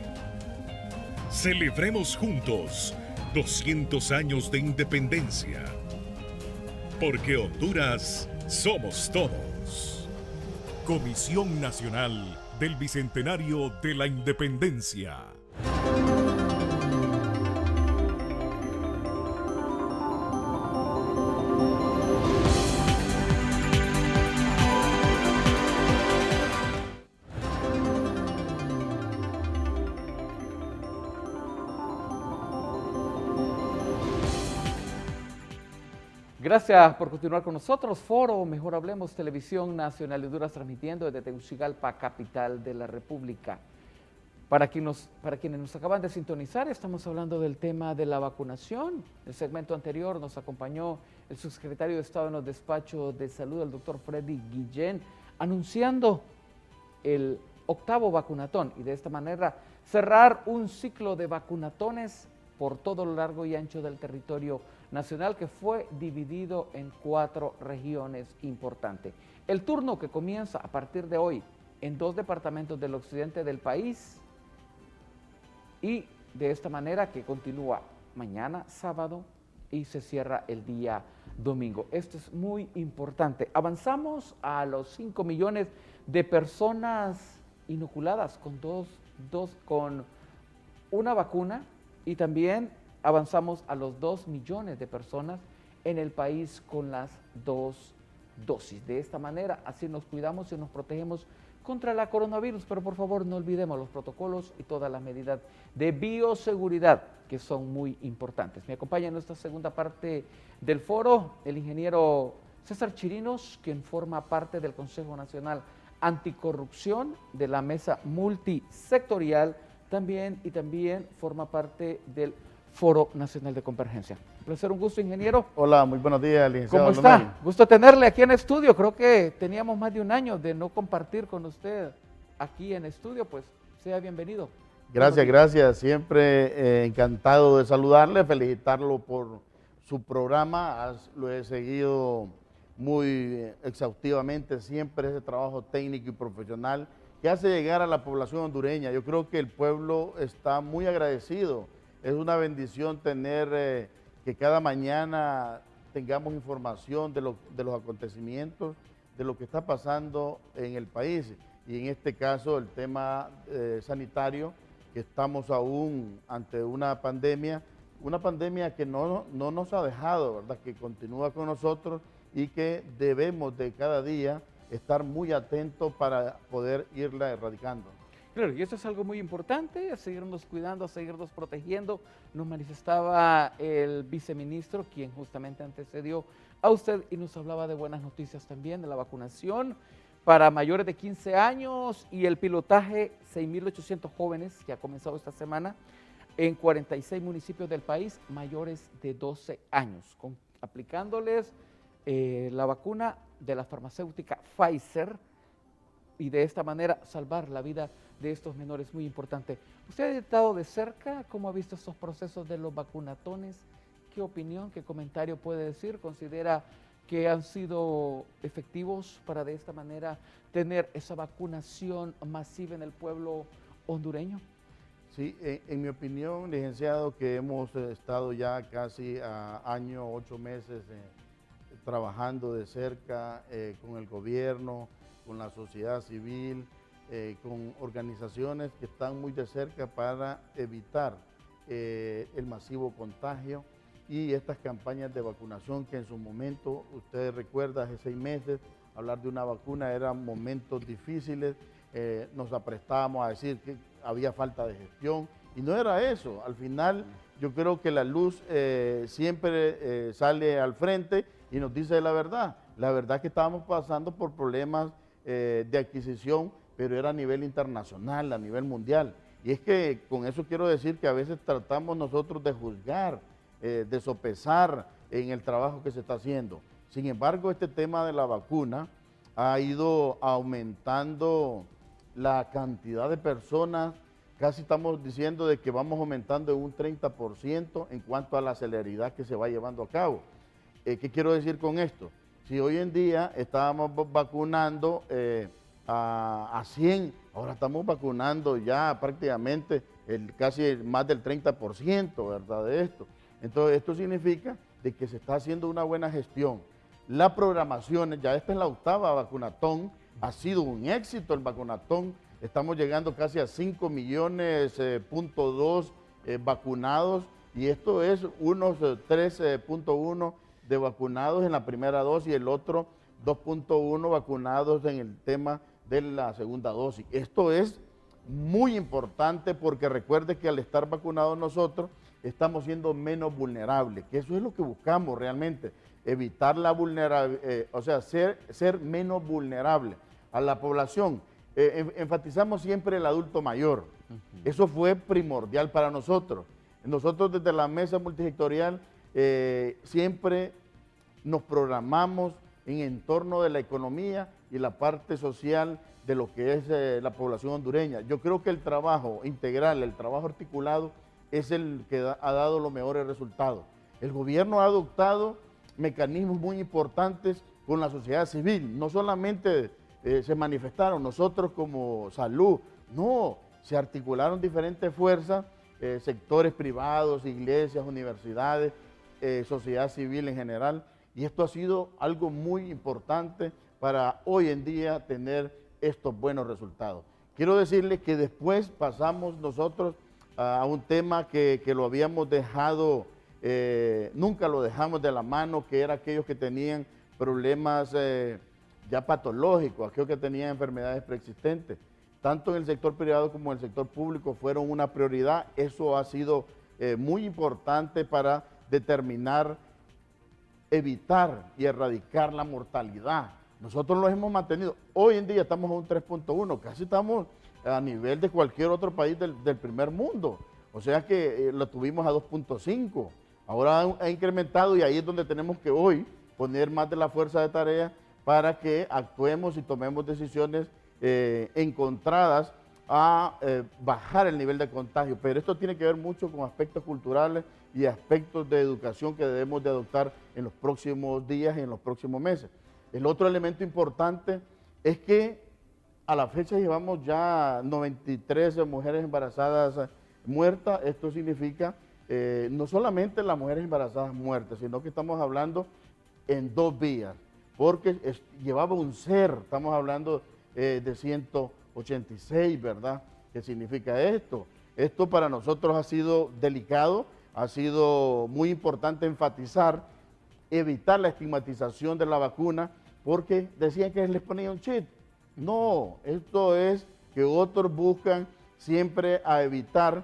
Celebremos juntos 200 años de independencia. Porque Honduras somos todos. Comisión Nacional del Bicentenario de la Independencia. Gracias por continuar con nosotros. Foro Mejor Hablemos, Televisión Nacional de Honduras, transmitiendo desde Tegucigalpa, capital de la República. Para quienes nos acaban de sintonizar, estamos hablando del tema de la vacunación. En el segmento anterior nos acompañó el subsecretario de Estado en los despachos de salud, el doctor Freddy Guillén, anunciando el 8º vacunatón y de esta manera cerrar un ciclo de vacunatones por todo lo largo y ancho del territorio nacional, que fue dividido en 4 regiones importantes. El turno que comienza a partir de hoy en 2 departamentos del occidente del país y de esta manera que continúa mañana sábado y se cierra el día domingo. Esto es muy importante. Avanzamos a los 5 millones de personas inoculadas con una vacuna y también avanzamos a los 2 millones de personas en el país con las 2 dosis. De esta manera, así nos cuidamos y nos protegemos contra la coronavirus, pero por favor no olvidemos los protocolos y todas las medidas de bioseguridad que son muy importantes. Me acompaña en esta segunda parte del foro el ingeniero César Chirinos, quien forma parte del Consejo Nacional Anticorrupción de la Mesa Multisectorial, también forma parte del Foro Nacional de Convergencia. Un placer, un gusto, ingeniero. Hola, muy buenos días, licenciado. ¿Cómo está? Lunay. Gusto tenerle aquí en estudio. Creo que teníamos más de un año de no compartir con usted aquí en estudio, pues sea bienvenido. Gracias, gracias. Siempre encantado de saludarle, felicitarlo por su programa. Lo he seguido muy exhaustivamente, siempre ese trabajo técnico y profesional que hace llegar a la población hondureña. Yo creo que el pueblo está muy agradecido. Es una bendición tener que cada mañana tengamos información de los acontecimientos, de lo que está pasando en el país. Y en este caso el tema sanitario, que estamos aún ante una pandemia que no nos ha dejado, ¿verdad? Que continúa con nosotros y que debemos de cada día estar muy atentos para poder irla erradicando. Claro, y eso es algo muy importante, a seguirnos cuidando, a seguirnos protegiendo. Nos manifestaba el viceministro, quien justamente antecedió a usted y nos hablaba de buenas noticias también, de la vacunación para mayores de 15 años y el pilotaje 6.800 jóvenes que ha comenzado esta semana en 46 municipios del país mayores de 12 años, aplicándoles la vacuna de la farmacéutica Pfizer y de esta manera salvar la vida de estos menores, muy importante. ¿Usted ha estado de cerca? ¿Cómo ha visto estos procesos de los vacunatones? ¿Qué opinión, qué comentario puede decir? ¿Considera que han sido efectivos para de esta manera tener esa vacunación masiva en el pueblo hondureño? Sí, en mi opinión, licenciado, que hemos estado ya casi a año, 8 meses trabajando de cerca con el gobierno, con la sociedad civil, con organizaciones que están muy de cerca para evitar el masivo contagio y estas campañas de vacunación que en su momento, usted recuerda, hace 6 meses, hablar de una vacuna eran momentos difíciles, nos aprestábamos a decir que había falta de gestión y no era eso. Al final yo creo que la luz siempre sale al frente y nos dice la verdad que estábamos pasando por problemas de adquisición, pero era a nivel internacional, a nivel mundial. Y es que con eso quiero decir que a veces tratamos nosotros de juzgar, de sopesar en el trabajo que se está haciendo. Sin embargo, este tema de la vacuna ha ido aumentando la cantidad de personas, casi estamos diciendo de que vamos aumentando en un 30% en cuanto a la celeridad que se va llevando a cabo. ¿Qué quiero decir con esto? Si hoy en día estábamos vacunando a 100, ahora estamos vacunando ya prácticamente casi más del 30%, ¿verdad? De esto. Entonces, esto significa de que se está haciendo una buena gestión. La programación, ya esta es la 8ª vacunatón, ha sido un éxito el vacunatón, estamos llegando casi a 5 millones, vacunados, y esto es unos 3.1 de vacunados en la primera dosis y el otro 2.1 vacunados en el tema de la segunda dosis. Esto es muy importante porque recuerde que al estar vacunados nosotros estamos siendo menos vulnerables, que eso es lo que buscamos realmente, evitar la vulnerabilidad, o sea, ser menos vulnerable a la población. Enfatizamos siempre el adulto mayor, eso fue primordial para nosotros. Nosotros desde la mesa multisectorial siempre nos programamos en torno de la economía y la parte social de lo que es la población hondureña. Yo creo que el trabajo integral, el trabajo articulado es el que ha dado los mejores resultados. El gobierno ha adoptado mecanismos muy importantes con la sociedad civil. No solamente se manifestaron nosotros como salud, no, se articularon diferentes fuerzas, sectores privados, iglesias, universidades, sociedad civil en general, y esto ha sido algo muy importante para hoy en día tener estos buenos resultados. Quiero decirles que después pasamos nosotros a un tema que lo habíamos dejado, nunca lo dejamos de la mano, que era aquellos que tenían problemas ya patológicos, aquellos que tenían enfermedades preexistentes. Tanto en el sector privado como en el sector público fueron una prioridad. Eso ha sido muy importante para determinar, evitar y erradicar la mortalidad. Nosotros los hemos mantenido. Hoy en día estamos a un 3.1, casi estamos a nivel de cualquier otro país del primer mundo. O sea que lo tuvimos a 2.5. Ahora ha incrementado y ahí es donde tenemos que hoy poner más de la fuerza de tarea para que actuemos y tomemos decisiones encontradas a bajar el nivel de contagio. Pero esto tiene que ver mucho con aspectos culturales y aspectos de educación que debemos de adoptar en los próximos días y en los próximos meses. El otro elemento importante es que a la fecha llevamos ya 93 mujeres embarazadas muertas. Esto significa no solamente las mujeres embarazadas muertas, sino que estamos hablando en 2 vías, porque llevaba un ser, estamos hablando de 186, ¿verdad? ¿Qué significa esto? Esto para nosotros ha sido delicado, ha sido muy importante enfatizar, evitar la estigmatización de la vacuna, porque decían que les ponía un chip. No, esto es que otros buscan siempre a evitar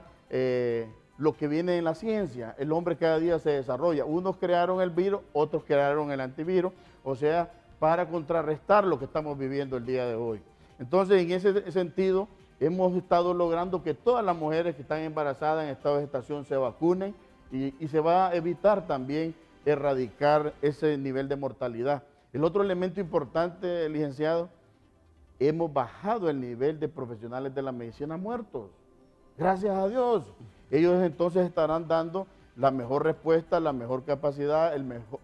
lo que viene en la ciencia. El hombre cada día se desarrolla. Unos crearon el virus, otros crearon el antivirus, o sea, para contrarrestar lo que estamos viviendo el día de hoy. Entonces, en ese sentido, hemos estado logrando que todas las mujeres que están embarazadas en estado de gestación se vacunen y se va a evitar también erradicar ese nivel de mortalidad. El otro elemento importante, licenciado, hemos bajado el nivel de profesionales de la medicina muertos. Gracias a Dios. Ellos entonces estarán dando la mejor respuesta, la mejor capacidad,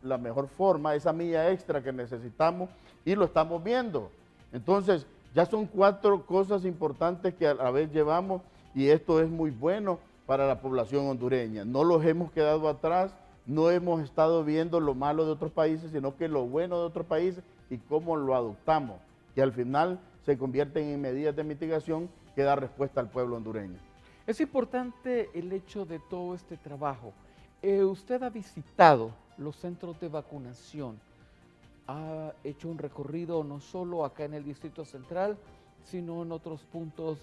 la mejor forma, esa milla extra que necesitamos y lo estamos viendo. Entonces, ya son 4 cosas importantes que a la vez llevamos y esto es muy bueno para la población hondureña. No los hemos quedado atrás, no hemos estado viendo lo malo de otros países, sino que lo bueno de otros países y cómo lo adoptamos, que al final se convierten en medidas de mitigación que da respuesta al pueblo hondureño. Es importante el hecho de todo este trabajo. Usted ha visitado los centros de vacunación, ha hecho un recorrido no solo acá en el Distrito Central, sino en otros puntos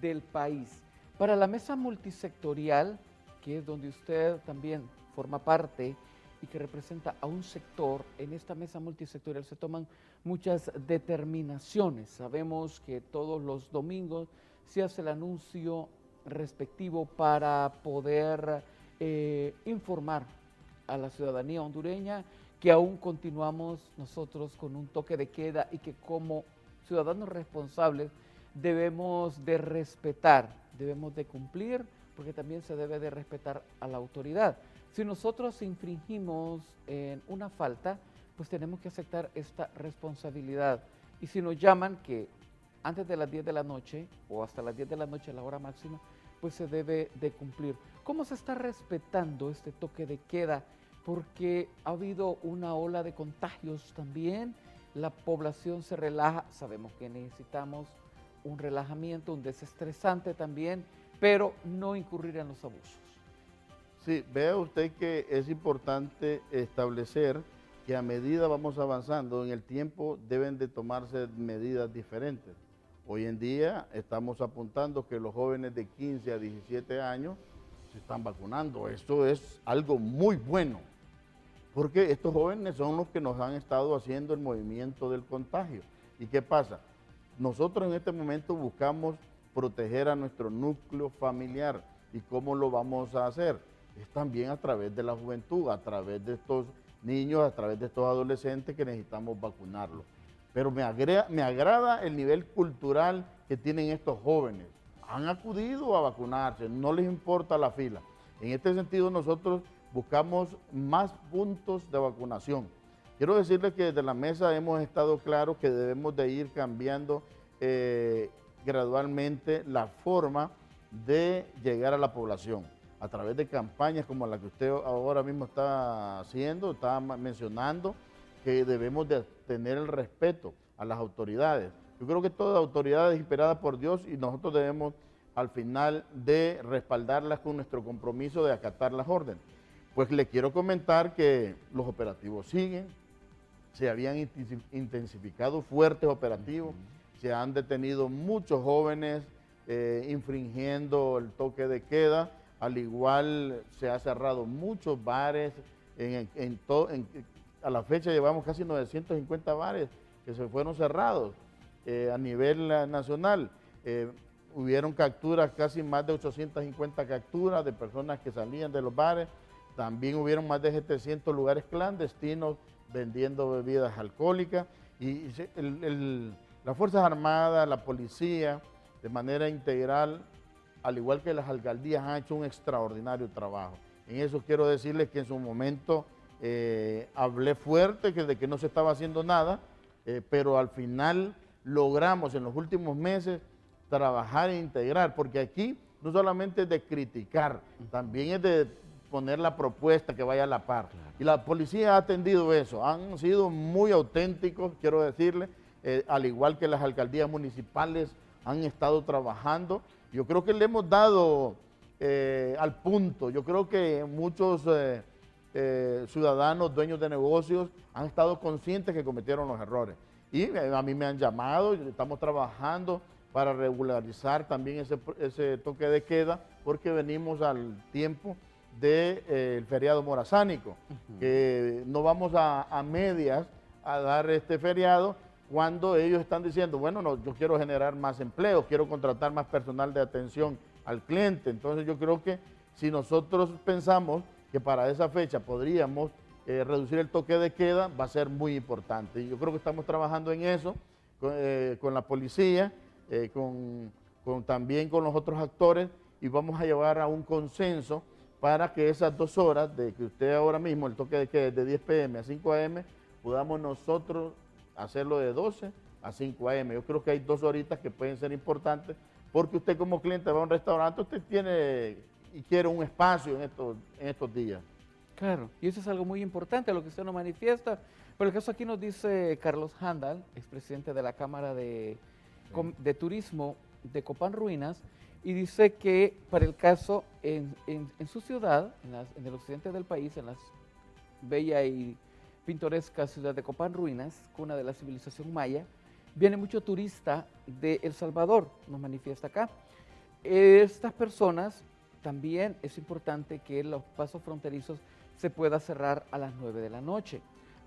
del país. Para la mesa multisectorial, que es donde usted también forma parte y que representa a un sector, en esta mesa multisectorial se toman muchas determinaciones. Sabemos que todos los domingos se hace el anuncio respectivo para poder informar a la ciudadanía hondureña que aún continuamos nosotros con un toque de queda y que como ciudadanos responsables debemos de respetar, debemos de cumplir, porque también se debe de respetar a la autoridad. Si nosotros infringimos en una falta, pues tenemos que aceptar esta responsabilidad. Y si nos llaman que antes de las 10 de la noche o hasta las 10 de la noche, la hora máxima, pues se debe de cumplir. ¿Cómo se está respetando este toque de queda? Porque ha habido una ola de contagios también, la población se relaja, sabemos que necesitamos un relajamiento, un desestresante también, pero no incurrir en los abusos. Sí, vea usted que es importante establecer que a medida vamos avanzando en el tiempo deben de tomarse medidas diferentes. Hoy en día estamos apuntando que los jóvenes de 15 a 17 años se están vacunando. Esto es algo muy bueno, porque estos jóvenes son los que nos han estado haciendo el movimiento del contagio. ¿Y qué pasa? Nosotros en este momento buscamos proteger a nuestro núcleo familiar. ¿Y cómo lo vamos a hacer? Es también a través de la juventud, a través de estos niños, a través de estos adolescentes que necesitamos vacunarlos. Pero me agrada el nivel cultural que tienen estos jóvenes. Han acudido a vacunarse, no les importa la fila. En este sentido nosotros buscamos más puntos de vacunación. Quiero decirles que desde la mesa hemos estado claros que debemos de ir cambiando gradualmente la forma de llegar a la población a través de campañas como la que usted ahora mismo está haciendo, está mencionando, que debemos de tener el respeto a las autoridades. Yo creo que toda autoridad es inspirada por Dios y nosotros debemos al final de respaldarlas con nuestro compromiso de acatar las órdenes. Pues le quiero comentar que los operativos siguen, se habían intensificado fuertes operativos, se han detenido muchos jóvenes infringiendo el toque de queda, al igual se ha cerrado muchos bares, a la fecha llevamos casi 950 bares que se fueron cerrados a nivel nacional. hubieron capturas, casi más de 850 capturas de personas que salían de los bares. También hubieron más de 700 lugares clandestinos vendiendo bebidas alcohólicas. Y las Fuerzas Armadas, la policía, de manera integral, al igual que las alcaldías, han hecho un extraordinario trabajo. En eso quiero decirles que en su momento hablé fuerte de que no se estaba haciendo nada, pero al final logramos en los últimos meses trabajar e integrar, porque aquí no solamente es de criticar, también es de poner la propuesta que vaya a la par. Y la policía ha atendido eso, han sido muy auténticos, quiero decirles, al igual que las alcaldías municipales han estado trabajando. Yo creo que le hemos dado al punto, yo creo que muchos ciudadanos, dueños de negocios, han estado conscientes que cometieron los errores. Y a mí me han llamado, estamos trabajando para regularizar también ese toque de queda, porque venimos al tiempo del feriado morazánico, que no vamos a medias a dar este feriado cuando ellos están diciendo, bueno, no, yo quiero generar más empleo, quiero contratar más personal de atención al cliente. Entonces yo creo que si nosotros pensamos que para esa fecha podríamos reducir el toque de queda, va a ser muy importante. Y yo creo que estamos trabajando en eso con la policía, también con los otros actores, y vamos a llevar a un consenso para que esas 2 horas de que usted ahora mismo, el toque de queda es de 10 p.m. a 5 a.m., podamos nosotros hacerlo de 12 a 5 a.m. Yo creo que hay 2 horitas que pueden ser importantes, porque usted como cliente va a un restaurante, usted tiene y quiere un espacio en estos días. Claro, y eso es algo muy importante, lo que usted nos manifiesta. Por el caso aquí nos dice Carlos Handal, expresidente de la Cámara de Turismo de Copán Ruinas, y dice que para el caso en su ciudad, en el occidente del país, en la bella y pintoresca ciudad de Copán Ruinas, cuna de la civilización maya, viene mucho turista de El Salvador, nos manifiesta acá. Estas personas, también es importante que los pasos fronterizos se pueda cerrar a las 9 de la noche.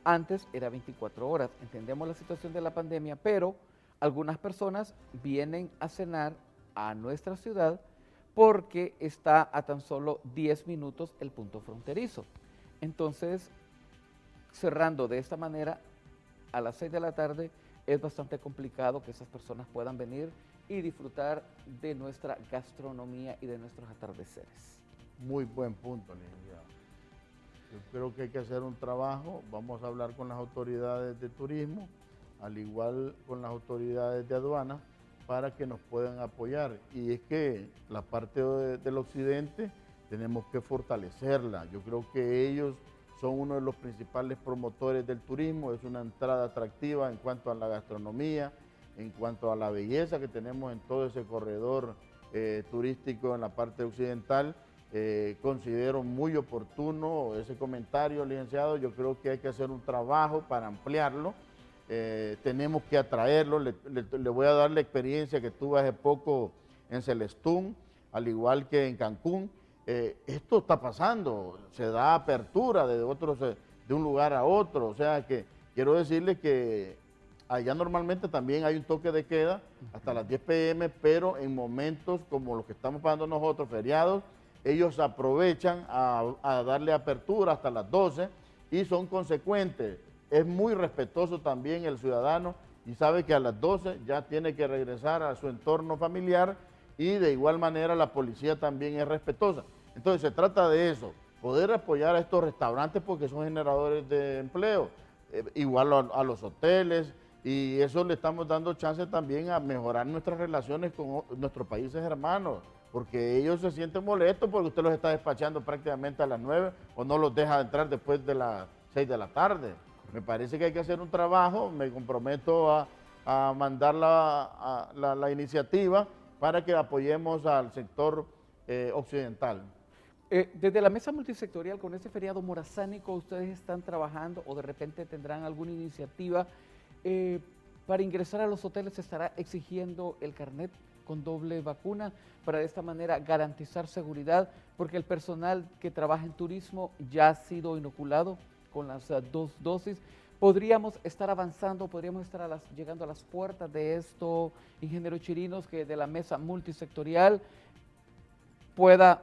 Antes era 24 horas. Entendemos la situación de la pandemia, pero algunas personas vienen a cenar a nuestra ciudad porque está a tan solo 10 minutos el punto fronterizo. Entonces, cerrando de esta manera, a las 6 de la tarde, es bastante complicado que esas personas puedan venir y disfrutar de nuestra gastronomía y de nuestros atardeceres. Muy buen punto, licenciado. Yo creo que hay que hacer un trabajo, vamos a hablar con las autoridades de turismo, al igual con las autoridades de aduana, para que nos puedan apoyar. Y es que la parte del occidente tenemos que fortalecerla. Yo creo que ellos son uno de los principales promotores del turismo, es una entrada atractiva en cuanto a la gastronomía, en cuanto a la belleza que tenemos en todo ese corredor turístico en la parte occidental. Considero muy oportuno ese comentario, licenciado. Yo creo que hay que hacer un trabajo para ampliarlo. Tenemos que atraerlo. Le voy a dar la experiencia que tuve hace poco en Celestún, al igual que en Cancún. Esto está pasando, se da apertura de un lugar a otro. O sea que quiero decirle que allá normalmente también hay un toque de queda hasta las 10 p.m., pero en momentos como los que estamos pasando nosotros, feriados, ellos aprovechan a darle apertura hasta las 12 y son consecuentes. Es muy respetuoso también el ciudadano y sabe que a las 12 ya tiene que regresar a su entorno familiar, y de igual manera la policía también es respetuosa. Entonces se trata de eso, poder apoyar a estos restaurantes porque son generadores de empleo, igual a los hoteles, y eso le estamos dando chance también a mejorar nuestras relaciones con nuestros países hermanos, porque ellos se sienten molestos porque usted los está despachando prácticamente a las 9 o no los deja entrar después de las 6 de la tarde. Me parece que hay que hacer un trabajo, me comprometo a mandar la iniciativa para que apoyemos al sector occidental. Desde la mesa multisectorial, con este feriado morazánico, ¿ustedes están trabajando o de repente tendrán alguna iniciativa para ingresar a los hoteles? ¿Se estará exigiendo el carnet con doble vacuna para de esta manera garantizar seguridad? Porque el personal que trabaja en turismo ya ha sido inoculado con las 2 dosis, podríamos estar avanzando, podríamos estar llegando a las puertas de esto, ingeniero Chirinos, que de la mesa multisectorial pueda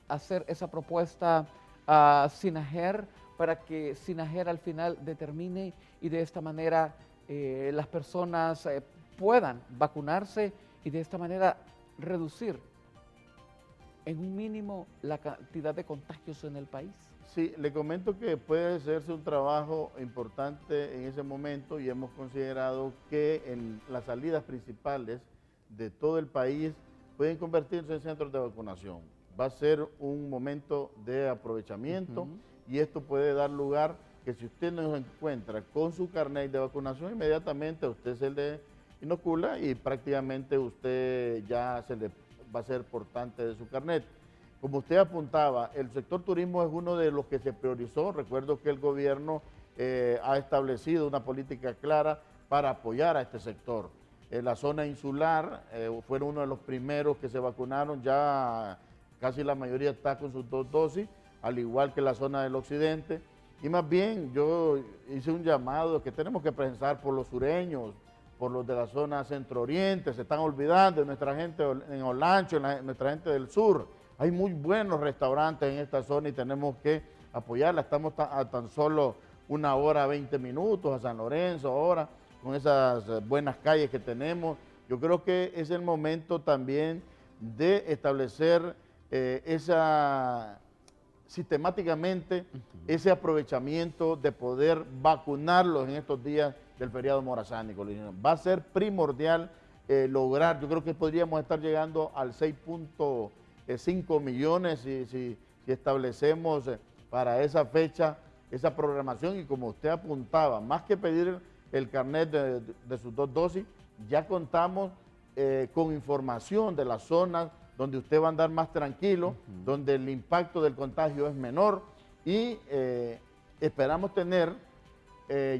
hacer esa propuesta a SINAJER para que SINAJER al final determine y de esta manera las personas puedan vacunarse y de esta manera reducir en un mínimo la cantidad de contagios en el país. Sí, le comento que puede hacerse un trabajo importante en ese momento y hemos considerado que en las salidas principales de todo el país pueden convertirse en centros de vacunación. Va a ser un momento de aprovechamiento y esto puede dar lugar que si usted no se encuentra con su carnet de vacunación, inmediatamente a usted se le inocula y prácticamente usted ya se le va a ser portante de su carnet. Como usted apuntaba, el sector turismo es uno de los que se priorizó. Recuerdo que el gobierno ha establecido una política clara para apoyar a este sector. La zona insular fueron uno de los primeros que se vacunaron, ya casi la mayoría está con sus 2 dosis, al igual que la zona del occidente. Y más bien yo hice un llamado que tenemos que pensar por los sureños, por los de la zona centro-oriente, se están olvidando de nuestra gente en Olancho, nuestra gente del sur. Hay muy buenos restaurantes en esta zona y tenemos que apoyarla. Estamos a tan solo 1 hora 20 minutos a San Lorenzo ahora, con esas buenas calles que tenemos. Yo creo que es el momento también de establecer sistemáticamente ese aprovechamiento de poder vacunarlos en estos días del feriado morazánico. Va a ser primordial lograr, yo creo que podríamos estar llegando al 6.5 millones si establecemos para esa fecha esa programación y como usted apuntaba, más que pedir el carnet de sus 2 dosis, ya contamos con información de las zonas donde usted va a andar más tranquilo, donde el impacto del contagio es menor y esperamos tener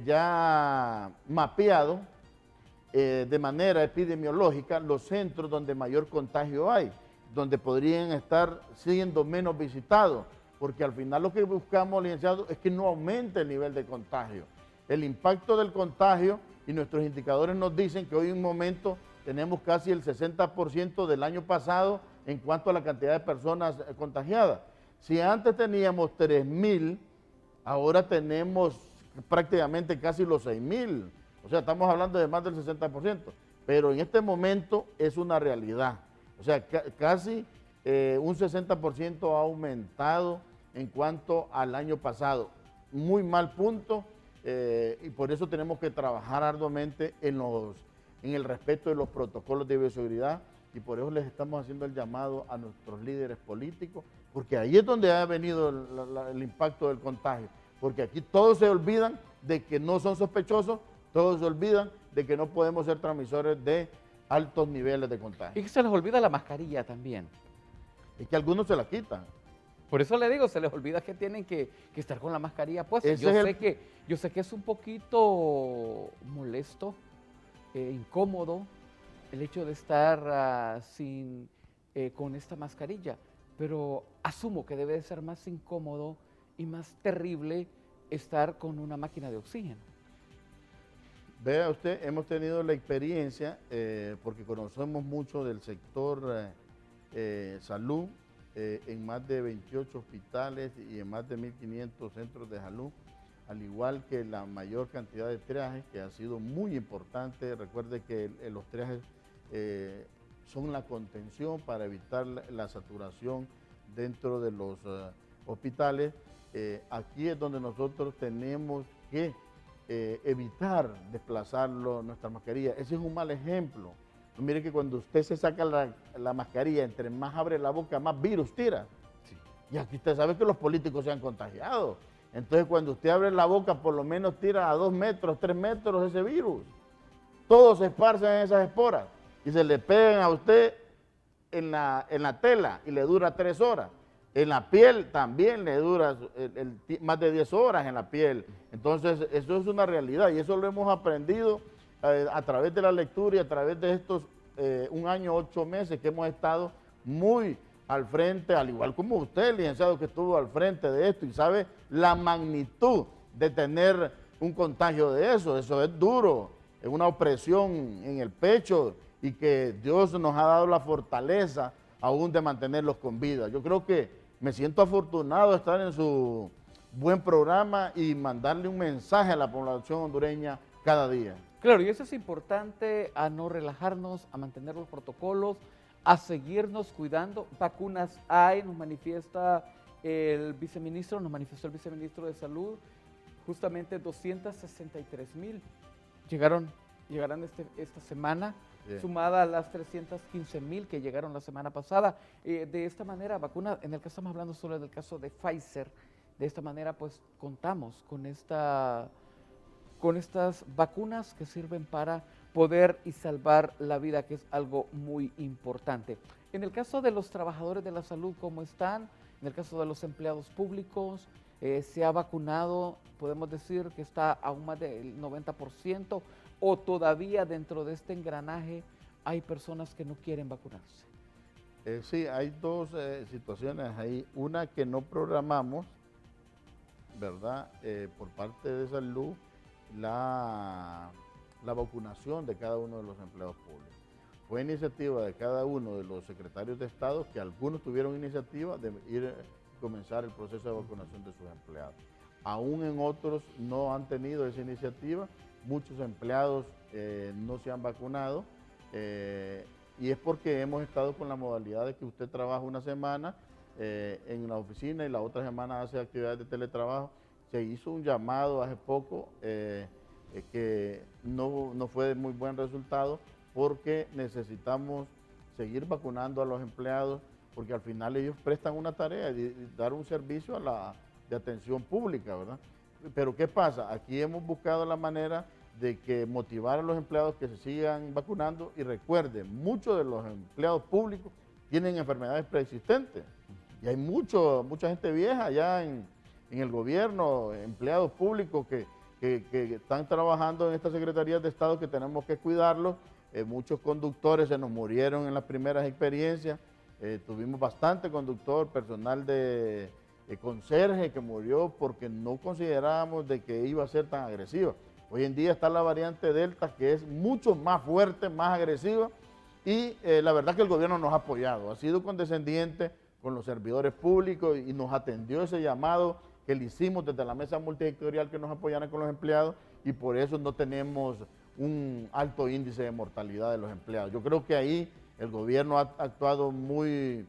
ya mapeado de manera epidemiológica los centros donde mayor contagio hay, donde podrían estar siendo menos visitados, porque al final lo que buscamos, licenciado, es que no aumente el nivel de contagio. El impacto del contagio y nuestros indicadores nos dicen que hoy en un momento tenemos casi el 60% del año pasado en cuanto a la cantidad de personas contagiadas. Si antes teníamos 3.000, ahora tenemos prácticamente casi los 6.000. O sea, estamos hablando de más del 60%. Pero en este momento es una realidad. O sea, casi un 60% ha aumentado en cuanto al año pasado. Muy mal punto y por eso tenemos que trabajar arduamente en el respeto de los protocolos de bioseguridad y por eso les estamos haciendo el llamado a nuestros líderes políticos, porque ahí es donde ha venido el impacto del contagio, porque aquí todos se olvidan de que no son sospechosos, todos se olvidan de que no podemos ser transmisores de altos niveles de contagio. Y que se les olvida la mascarilla también. Es que algunos se la quitan. Por eso le digo, se les olvida que tienen que estar con la mascarilla puesta. Yo sé que es un poquito molesto, incómodo, el hecho de estar con esta mascarilla, pero asumo que debe de ser más incómodo y más terrible estar con una máquina de oxígeno. Vea usted, hemos tenido la experiencia, porque conocemos mucho del sector salud, en más de 28 hospitales y en más de 1.500 centros de salud, al igual que la mayor cantidad de triajes, que ha sido muy importante. Recuerde que los triajes son la contención para evitar la saturación dentro de los hospitales. Aquí es donde nosotros tenemos que evitar desplazarlo, nuestra mascarilla. Ese es un mal ejemplo. Mire que cuando usted se saca la mascarilla, entre más abre la boca, más virus tira. Sí. Y aquí usted sabe que los políticos se han contagiado. Entonces cuando usted abre la boca, por lo menos tira a 2 metros, 3 metros ese virus. Todos se esparcen en esas esporas y se le pegan a usted en la tela y le dura 3 horas. En la piel también le dura más de 10 horas en la piel. Entonces eso es una realidad y eso lo hemos aprendido a través de la lectura y a través de estos 1 año, 8 meses que hemos estado muy al frente, al igual como usted, licenciado, que estuvo al frente de esto y sabe la magnitud de tener un contagio de eso es duro, es una opresión en el pecho y que Dios nos ha dado la fortaleza aún de mantenerlos con vida. Yo creo que me siento afortunado de estar en su buen programa y mandarle un mensaje a la población hondureña cada día. Claro, y eso es importante, a no relajarnos, a mantener los protocolos, a seguirnos cuidando. Vacunas hay, nos manifestó el viceministro de Salud, justamente 263,000 llegarán esta semana, Bien. sumada a las 315,000 que llegaron la semana pasada. De esta manera, vacuna, en el caso estamos hablando solo del caso de Pfizer, de esta manera pues contamos con estas vacunas que sirven para poder y salvar la vida, que es algo muy importante. En el caso de los trabajadores de la salud, ¿cómo están? En el caso de los empleados públicos, se ha vacunado, podemos decir que está aún más del 90%, o todavía dentro de este engranaje hay personas que no quieren vacunarse. Sí, hay dos situaciones ahí. Una que no programamos, ¿verdad? Por parte de salud, la vacunación de cada uno de los empleados públicos. Fue iniciativa de cada uno de los secretarios de Estado, que algunos tuvieron iniciativa de comenzar el proceso de vacunación de sus empleados. Aún en otros no han tenido esa iniciativa, muchos empleados no se han vacunado, y es porque hemos estado con la modalidad de que usted trabaja una semana en la oficina y la otra semana hace actividades de teletrabajo. Se hizo un llamado hace poco que no fue de muy buen resultado, porque necesitamos seguir vacunando a los empleados, porque al final ellos prestan una tarea de dar un servicio de atención pública, ¿verdad? Pero ¿qué pasa? Aquí hemos buscado la manera de que motivar a los empleados que se sigan vacunando, y recuerden, muchos de los empleados públicos tienen enfermedades preexistentes y hay mucha gente vieja allá en el gobierno, empleados públicos que están trabajando en estas secretarías de Estado, que tenemos que cuidarlos. Muchos conductores se nos murieron en las primeras experiencias, tuvimos bastante conductor, personal de conserje que murió porque no considerábamos de que iba a ser tan agresiva. Hoy en día está la variante Delta, que es mucho más fuerte, más agresiva, y la verdad que el gobierno nos ha apoyado, ha sido condescendiente con los servidores públicos y nos atendió ese llamado que le hicimos desde la mesa multisectorial, que nos apoyaran con los empleados, y por eso no tenemos un alto índice de mortalidad de los empleados. Yo creo que ahí el gobierno ha actuado muy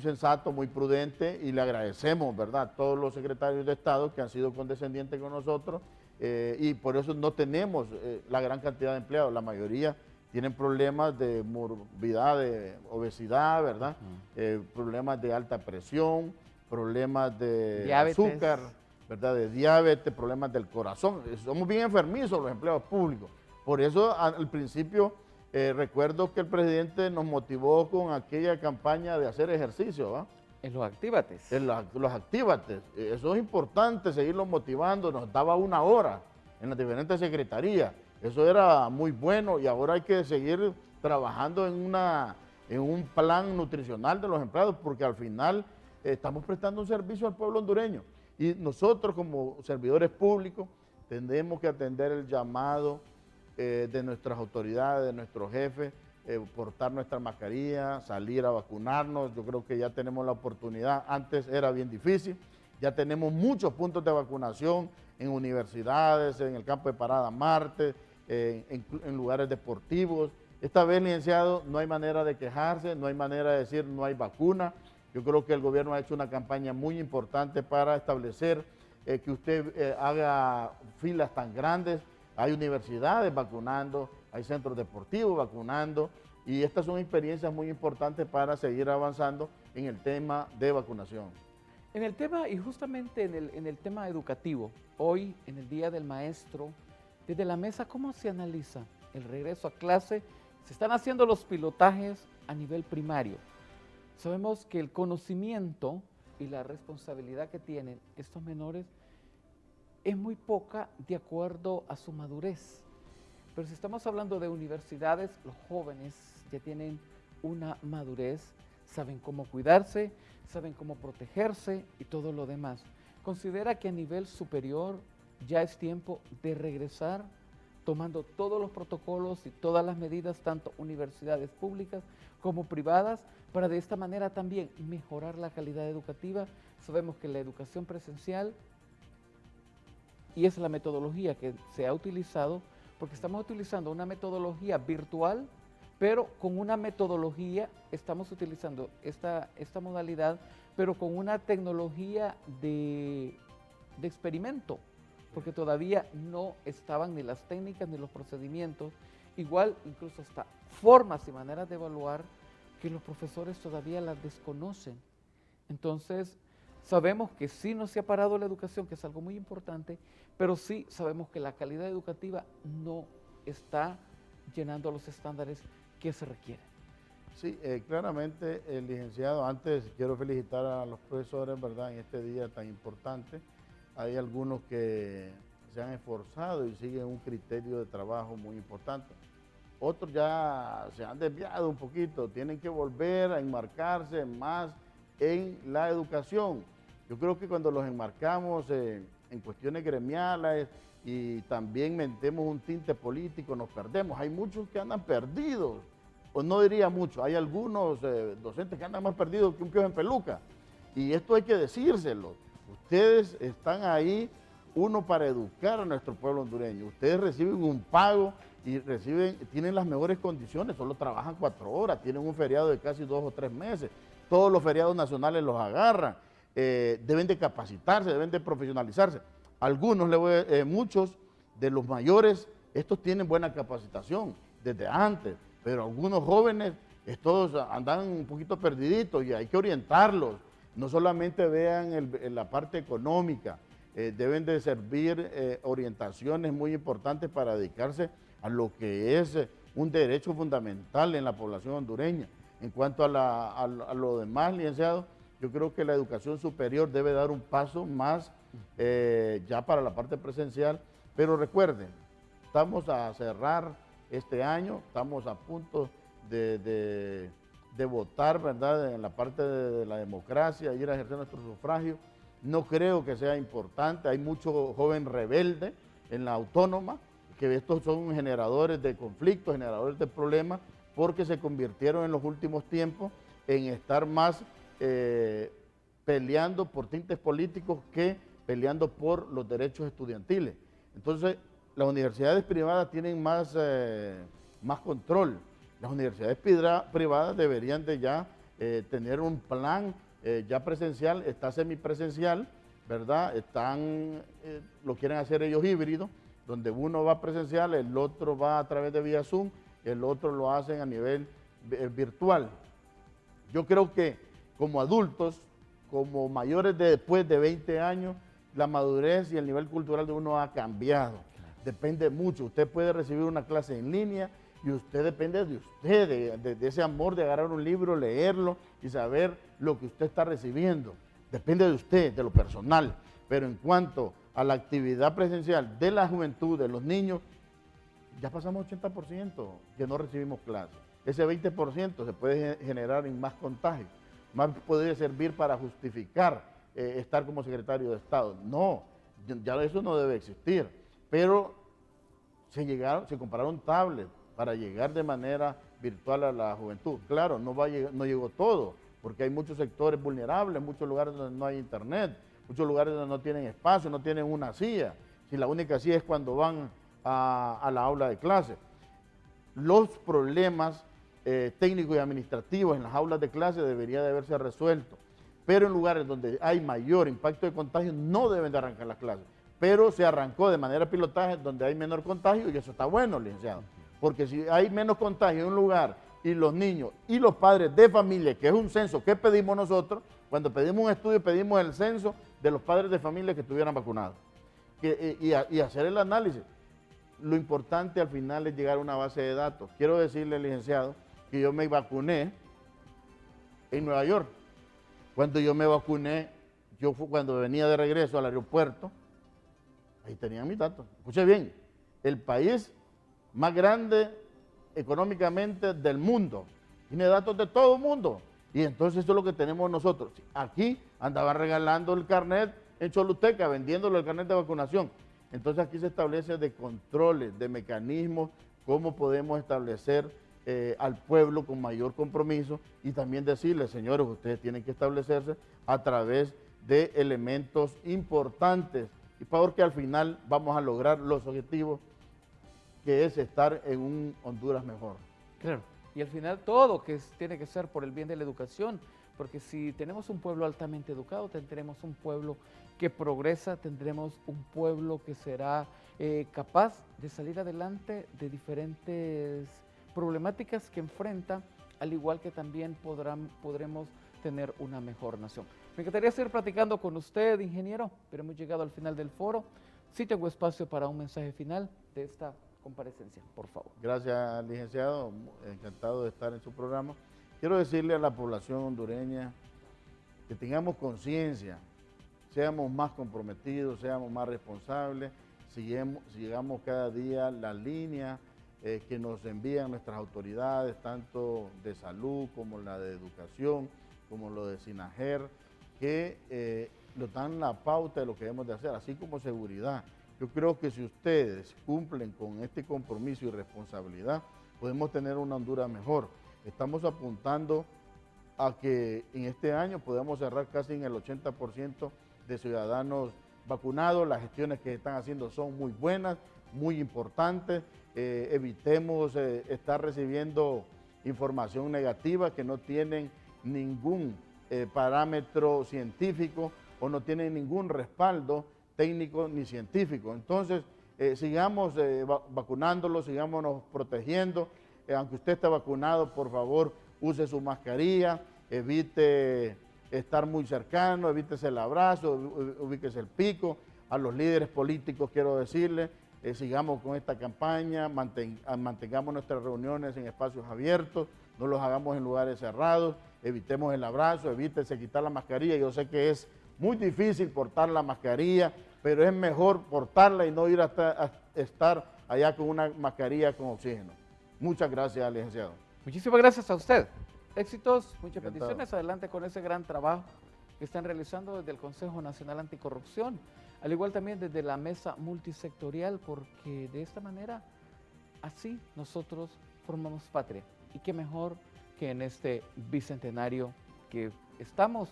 sensato, muy prudente, y le agradecemos, ¿verdad?, a todos los secretarios de Estado que han sido condescendientes con nosotros, y por eso no tenemos la gran cantidad de empleados. La mayoría tienen problemas de morbidad, de obesidad, ¿verdad? Problemas de alta presión, problemas de Diabetes, azúcar, ¿verdad?, de diabetes, problemas del corazón. Somos bien enfermizos los empleados públicos. Por eso al principio recuerdo que el presidente nos motivó con aquella campaña de hacer ejercicio, ¿va? En los Actívates. Los Actívates. Eso es importante, seguirlos motivando. Nos daba 1 hora en las diferentes secretarías. Eso era muy bueno, y ahora hay que seguir trabajando en un plan nutricional de los empleados, porque al final estamos prestando un servicio al pueblo hondureño. Y nosotros, como servidores públicos, tenemos que atender el llamado de nuestras autoridades, de nuestros jefes, portar nuestra mascarilla, salir a vacunarnos. Yo creo que ya tenemos la oportunidad. Antes era bien difícil. Ya tenemos muchos puntos de vacunación en universidades, en el campo de Parada Marte, en lugares deportivos. Esta vez, licenciado, no hay manera de quejarse, no hay manera de decir no hay vacuna. Yo creo que el gobierno ha hecho una campaña muy importante para establecer que usted haga filas tan grandes. Hay universidades vacunando, hay centros deportivos vacunando, y estas son experiencias muy importantes para seguir avanzando en el tema de vacunación. En el tema, y justamente en el tema educativo, hoy, en el Día del Maestro, desde la mesa, ¿cómo se analiza el regreso a clase? Se están haciendo los pilotajes a nivel primario. Sabemos que el conocimiento y la responsabilidad que tienen estos menores es muy poca de acuerdo a su madurez. Pero si estamos hablando de universidades, los jóvenes ya tienen una madurez, saben cómo cuidarse, saben cómo protegerse y todo lo demás. ¿Considera que a nivel superior ya es tiempo de regresar tomando todos los protocolos y todas las medidas, tanto universidades públicas como privadas, para de esta manera también mejorar la calidad educativa. Sabemos que la educación presencial, y esa es la metodología que se ha utilizado, porque estamos utilizando una metodología virtual, pero con una metodología, estamos utilizando esta modalidad, pero con una tecnología de experimento, porque todavía no estaban ni las técnicas ni los procedimientos, igual incluso hasta formas y maneras de evaluar que los profesores todavía las desconocen. Entonces, sabemos que sí no se ha parado la educación, que es algo muy importante, pero sí sabemos que la calidad educativa no está llenando los estándares que se requieren. Sí, claramente, licenciado, antes quiero felicitar a los profesores, ¿verdad?, en este día tan importante. Hay algunos que se han esforzado y siguen un criterio de trabajo muy importante. Otros ya se han desviado un poquito, tienen que volver a enmarcarse más en la educación. Yo creo que cuando los enmarcamos en cuestiones gremiales y también metemos un tinte político, nos perdemos. Hay muchos que andan perdidos, o no diría muchos, hay algunos docentes que andan más perdidos que un piojo en peluca. Y esto hay que decírselo. Ustedes están ahí, uno, para educar a nuestro pueblo hondureño. Ustedes reciben un pago y tienen las mejores condiciones, solo trabajan 4 horas, tienen un feriado de casi 2 o 3 meses, todos los feriados nacionales los agarran, deben de capacitarse, deben de profesionalizarse. Algunos, muchos de los mayores, estos tienen buena capacitación desde antes, pero algunos jóvenes, estos andan un poquito perdiditos y hay que orientarlos. No solamente vean la parte económica, deben de servir orientaciones muy importantes para dedicarse a lo que es un derecho fundamental en la población hondureña. En cuanto a lo demás, licenciado, yo creo que la educación superior debe dar un paso más ya para la parte presencial, pero recuerden, estamos a cerrar este año, estamos a punto de votar, ¿verdad?, en la parte de la democracia, ir a ejercer nuestro sufragio. No creo que sea importante, hay mucho joven rebelde en la autónoma, que estos son generadores de conflictos, generadores de problemas, porque se convirtieron en los últimos tiempos en estar más peleando por tintes políticos que peleando por los derechos estudiantiles. Entonces, las universidades privadas tienen más control. Las universidades privadas deberían de ya tener un plan ya presencial, está semipresencial, ¿verdad? Lo quieren hacer ellos híbrido, donde uno va presencial, el otro va a través de vía Zoom, el otro lo hacen a nivel virtual. Yo creo que como adultos, como mayores de después de 20 años, la madurez y el nivel cultural de uno ha cambiado. Depende mucho. Usted puede recibir una clase en línea y usted depende de usted, de ese amor de agarrar un libro, leerlo y saber lo que usted está recibiendo. Depende de usted, de lo personal. Pero en cuanto a la actividad presencial de la juventud, de los niños, ya pasamos 80% que no recibimos clases. Ese 20% se puede generar en más contagios. Más podría servir para justificar estar como secretario de Estado. No, ya eso no debe existir. Pero se compraron tablets para llegar de manera virtual a la juventud. Claro, no llegó todo, porque hay muchos sectores vulnerables, muchos lugares donde no hay internet, muchos lugares donde no tienen espacio, no tienen una silla. Si la única silla es cuando van a la aula de clase. Los problemas técnicos y administrativos en las aulas de clase deberían de haberse resuelto, pero en lugares donde hay mayor impacto de contagio no deben de arrancar las clases, pero se arrancó de manera pilotaje donde hay menor contagio y eso está bueno, licenciado, porque si hay menos contagio en un lugar y los niños y los padres de familia, que es un censo que pedimos nosotros, cuando pedimos un estudio pedimos el censo de los padres de familia que estuvieran vacunados y hacer el análisis. Lo importante al final es llegar a una base de datos. Quiero decirle, licenciado, que yo me vacuné en Nueva York. Cuando yo me vacuné, cuando venía de regreso al aeropuerto, ahí tenían mis datos. Escuche bien, el país más grande económicamente del mundo, tiene datos de todo el mundo. Y entonces eso es lo que tenemos nosotros. Aquí andaban regalando el carnet en Choluteca, vendiéndolo el carnet de vacunación. Entonces aquí se establece de controles, de mecanismos, cómo podemos establecer al pueblo con mayor compromiso y también decirles, señores, ustedes tienen que establecerse a través de elementos importantes y porque al final vamos a lograr los objetivos que es estar en un Honduras mejor. Claro, y al final todo tiene que ser por el bien de la educación, porque si tenemos un pueblo altamente educado, tendremos un pueblo que progresa, tendremos un pueblo que será capaz de salir adelante de diferentes problemáticas que enfrenta, al igual que también podremos tener una mejor nación. Me encantaría seguir platicando con usted, ingeniero, pero hemos llegado al final del foro. Sí tengo espacio para un mensaje final de esta comparecencia, por favor. Gracias, licenciado, encantado de estar en su programa. Quiero decirle a la población hondureña que tengamos conciencia, seamos más comprometidos, seamos más responsables, sigamos cada día la línea que nos envían nuestras autoridades, tanto de salud como la de educación, como lo de SINAGER, que nos dan la pauta de lo que debemos de hacer, así como seguridad. Yo creo que si ustedes cumplen con este compromiso y responsabilidad, podemos tener una Honduras mejor. Estamos apuntando a que en este año podamos cerrar casi en el 80% de ciudadanos vacunados. Las gestiones que están haciendo son muy buenas, muy importantes. Evitemos estar recibiendo información negativa que no tienen ningún parámetro científico o no tienen ningún respaldo técnico ni científico. Entonces, sigamos vacunándolos, sigámonos protegiendo. Aunque usted esté vacunado, por favor, use su mascarilla, evite estar muy cercano, evítese el abrazo, ubíquese el pico. A los líderes políticos quiero decirles, sigamos con esta campaña, mantengamos nuestras reuniones en espacios abiertos, no los hagamos en lugares cerrados, evitemos el abrazo, evítese quitar la mascarilla. Yo sé que es muy difícil portar la mascarilla, pero es mejor portarla y no ir a estar allá con una mascarilla con oxígeno. Muchas gracias, licenciado. Muchísimas gracias a usted. Éxitos, muchas Encantado. bendiciones. Adelante con ese gran trabajo que están realizando desde el Consejo Nacional Anticorrupción, al igual también desde la mesa multisectorial, porque de esta manera, así nosotros formamos patria. Y qué mejor que en este bicentenario que estamos,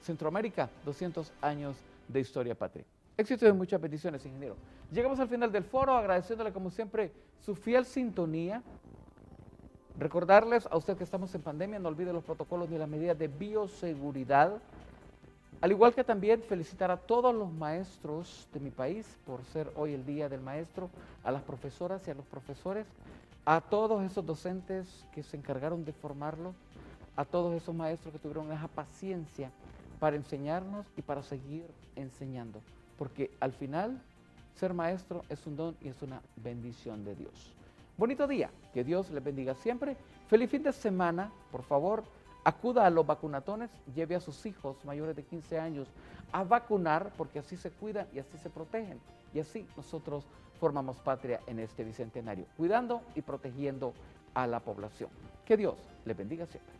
Centroamérica, 200 años de historia patria. Éxitos y muchas bendiciones, ingeniero. Llegamos al final del foro, agradeciéndole como siempre su fiel sintonía. Recordarles a usted que estamos en pandemia, no olvide los protocolos ni las medidas de bioseguridad. Al igual que también felicitar a todos los maestros de mi país por ser hoy el Día del Maestro, a las profesoras y a los profesores, a todos esos docentes que se encargaron de formarlo, a todos esos maestros que tuvieron esa paciencia para enseñarnos y para seguir enseñando. Porque al final, ser maestro es un don y es una bendición de Dios. Bonito día, que Dios les bendiga siempre. Feliz fin de semana, por favor, acuda a los vacunatones, lleve a sus hijos mayores de 15 años a vacunar, porque así se cuidan y así se protegen. Y así nosotros formamos patria en este bicentenario, cuidando y protegiendo a la población. Que Dios les bendiga siempre.